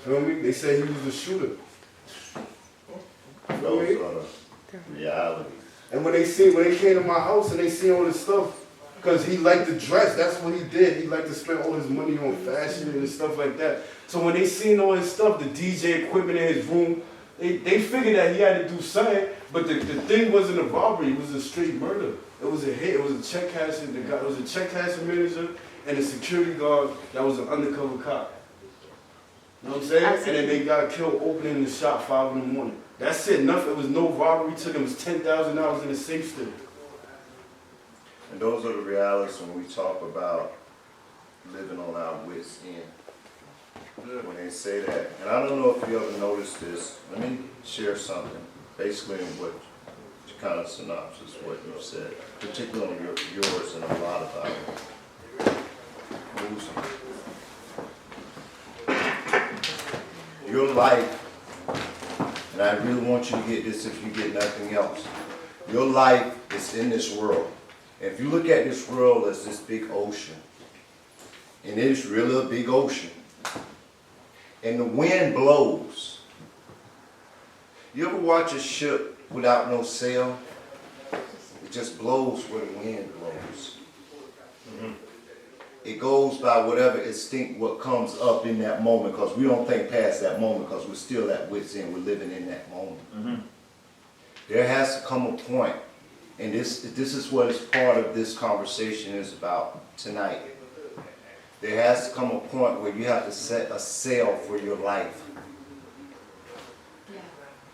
Feel me? They said he was the shooter. Feel me? Reality. And when they came to my house and they seen all this stuff, because he liked to dress, that's what he did. He liked to spend all his money on fashion and stuff like that. So when they seen all his stuff, the DJ equipment in his room, they figured that he had to do something, but the thing wasn't a robbery, it was a straight murder. It was a hit, it was a check cashing, it was a check cashing manager and a security guard that was an undercover cop. You know what I'm saying? And then they got killed opening the shop 5 in the morning. That's it, nothing, it was no robbery, took him, it was $10,000 in a safe still. And those are the realities when we talk about living on our wits' end. When they say that, and I don't know if you ever noticed this, let me share something, basically in what kind of synopsis what you said, particularly yours and a lot of ours. Your life, and I really want you to get this if you get nothing else, your life is in this world. If you look at this world as this big ocean, and it is really a big ocean, and the wind blows. You ever watch a ship without no sail? It just blows where the wind blows. It goes by whatever instinct what comes up in that moment, because we don't think past that moment because we're still at wit's end. We're living in that moment. There has to come a point, and this is what is part of this conversation is about tonight. There has to come a point where you have to set a sail for your life.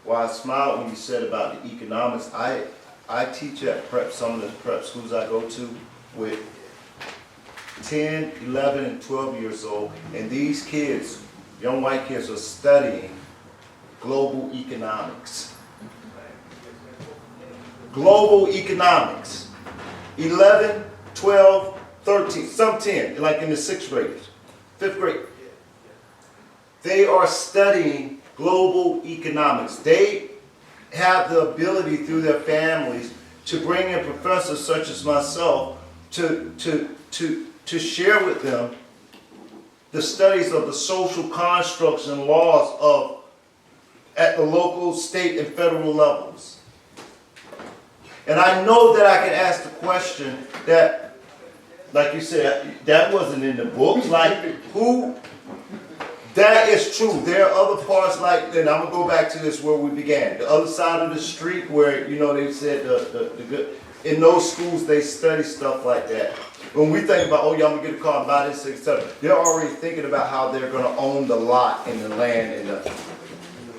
Well, I smiled when you said about the economics. I teach at prep, some of the prep schools I go to with 10, 11, and 12 years old, and these kids, young white kids, are studying global economics. Global economics. 11, 12, 13, some 10, like in the 6th graders, 5th grade. They are studying global economics. They have the ability through their families to bring in professors such as myself to share with them the studies of the social constructs and laws at the local, state, and federal levels. And I know that I can ask the question that, like you said, that wasn't in the books. Like, who? That is true. There are other parts like, and I'm going to go back to this where we began. The other side of the street where, you know, they said the good. In those schools, they study stuff like that. When we think about, oh, yeah, I'm going to get a car and buy this, etc., they're already thinking about how they're going to own the lot and the land and the...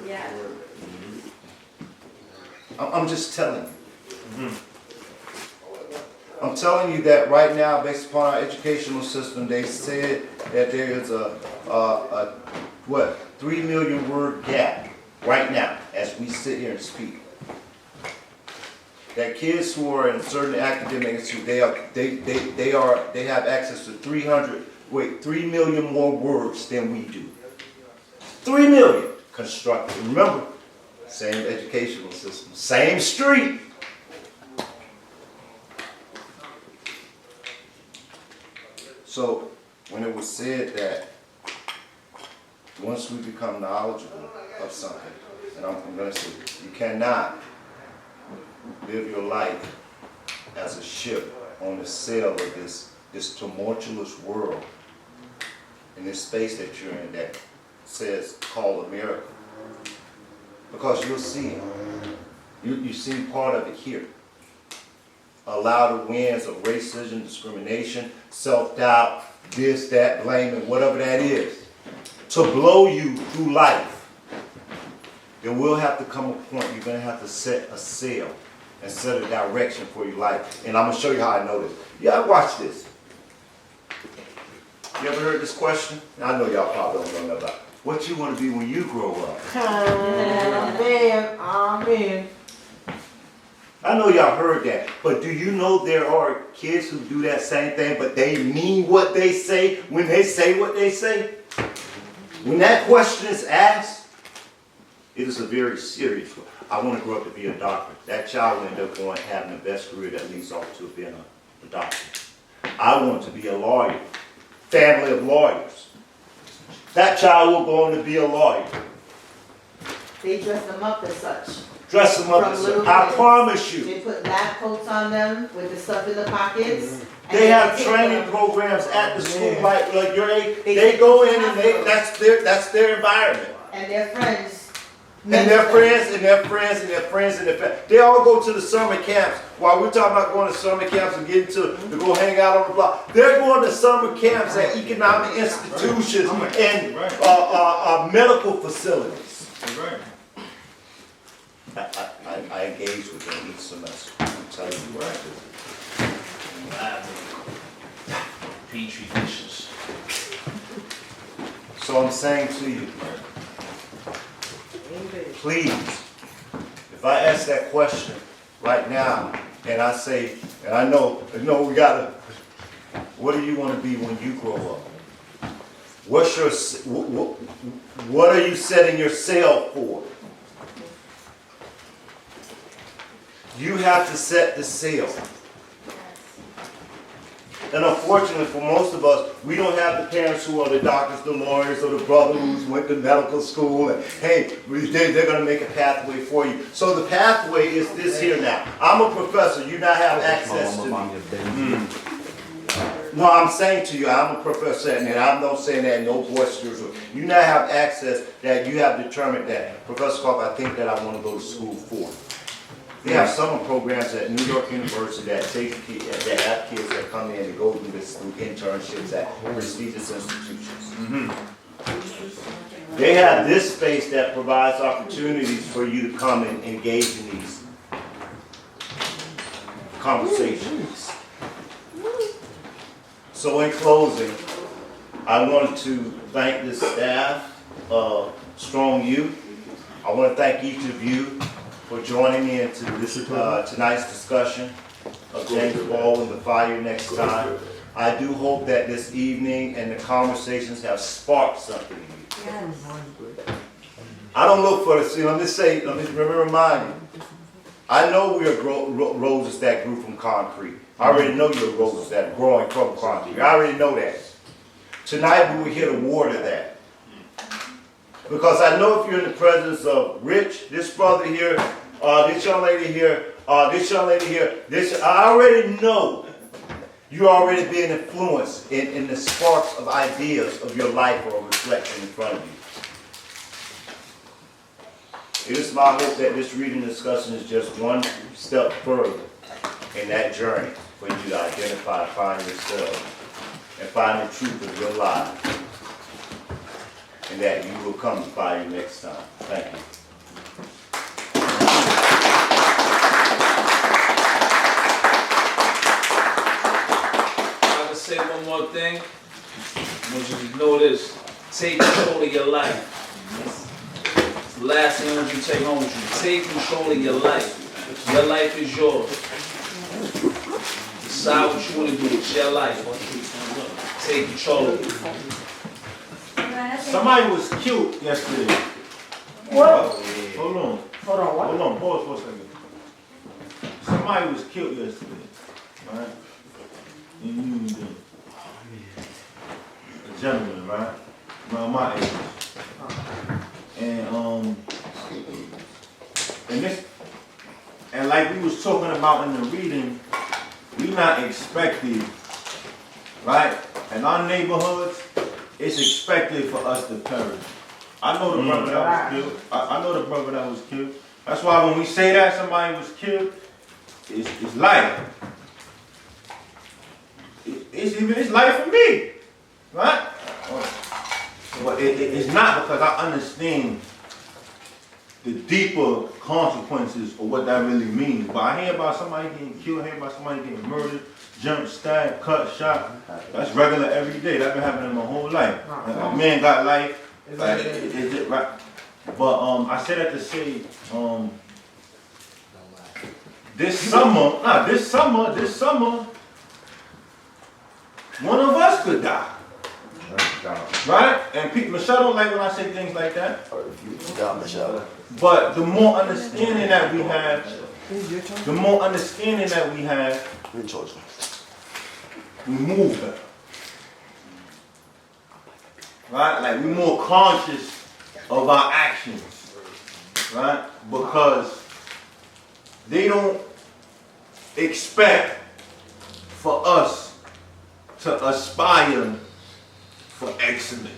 Yeah. I'm just telling you. I'm telling you that right now, based upon our educational system, they said that there is a 3 million word gap right now as we sit here and speak. That kids who are in certain academic institutes, they have access to 3 million more words than we do. 3 million constructed. Remember, same educational system, same street. So when it was said that once we become knowledgeable of something, and I'm going to say, you cannot live your life as a ship on the sail of this tumultuous world, in this space that you're in that says, called America. Because you'll see it. You see part of it here. Allow the winds of racism, discrimination, self-doubt, this, that, blame, and whatever that is, to blow you through life. There will have to come a point you're going to have to set a sail and set a direction for your life. And I'm going to show you how I know this. Yeah, watch this. You ever heard this question? I know y'all probably don't know about it. What you want to be when you grow up? Amen. I know y'all heard that, but do you know there are kids who do that same thing, but they mean what they say when they say what they say? When that question is asked, it is a very serious one. I want to grow up to be a doctor. That child will end up going having the best career that leads off to being a doctor. I want to be a lawyer. Family of lawyers. That child will go on to be a lawyer. They dress them up as such. Dress them up as such. I promise you. They put lab coats on them with the stuff in the pockets. They have training programs at the school, like your age. They go in and that's their environment. And their friends. And their friends and their friends and their friends and their family. They all go to the summer camps. While we're talking about going to summer camps and getting to go hang out on the block, they're going to summer camps at economic institutions and medical facilities. I engage with them each semester. I'm telling you right. Petri dishes. So I'm saying to you, please, if I ask that question right now, and I say, and I know we gotta, what do you want to be when you grow up? What's your, what are you setting your sail for? You have to set the sail. And unfortunately for most of us, we don't have the parents who are the doctors, the lawyers, or the brother who's went to medical school, and hey, they're going to make a pathway for you. So the pathway is this here now. I'm a professor. You now have access to me. No, I'm saying to you, I'm a professor, and I'm not saying that in no boisterous way. You now have access that you have determined that, Professor Coffie, I think that I want to go to school for. They have summer programs at New York University that that have kids that come in and go through this through internships at prestigious institutions. They have this space that provides opportunities for you to come and engage in these conversations. So in closing, I wanted to thank the staff of Strong Youth. I want to thank each of you for joining me into this tonight's discussion of James Baldwin, The Fire Next Time. I do hope that this evening and the conversations have sparked something in you. Yes. I don't look for this. Let me remind you. I know we are roses that grew from concrete. I already know you're roses that are growing from concrete. I already know that. Tonight we were here to water that. Because I know if you're in the presence of Rich, this brother here, this young lady here, this young lady here, I already know you're already being influenced in the sparks of ideas of your life or reflection in front of you. It is my hope that this reading discussion is just one step further in that journey for you to identify, find yourself, and find the truth of your life. And that you will come to fire next time. Thank you. I can say one more thing. I want you to know this. Take control of your life. It's the last thing I want you to take home with you. Take control of your life. Your life is yours. Decide what you want to do. It's your life. Take control of it. Somebody was cute yesterday. What? Hold on. Hold on, what? Hold on, pause for a second. Somebody was killed yesterday. Right? In Union. A gentleman, right? Around my age. and this, and like we was talking about in the reading, we not expected, right? In our neighborhoods, it's expected for us to perish. I know the brother that was killed. I know the brother that was killed. That's why when we say that somebody was killed, it's life. It's life for me, right? But it's not, because I understand the deeper consequences of what that really means. But I hear about somebody getting killed, I hear about somebody getting murdered, jumped, stabbed, cut, shot. That's regular every day. That's been happening my whole life. A man got life. Like, right? But I say that to say, this summer, one of us could die. Right? And Michelle don't like when I say things like that. But the more understanding that we have, we move better. Right? Like, we're more conscious of our actions. Right? Because they don't expect for us to aspire for excellence.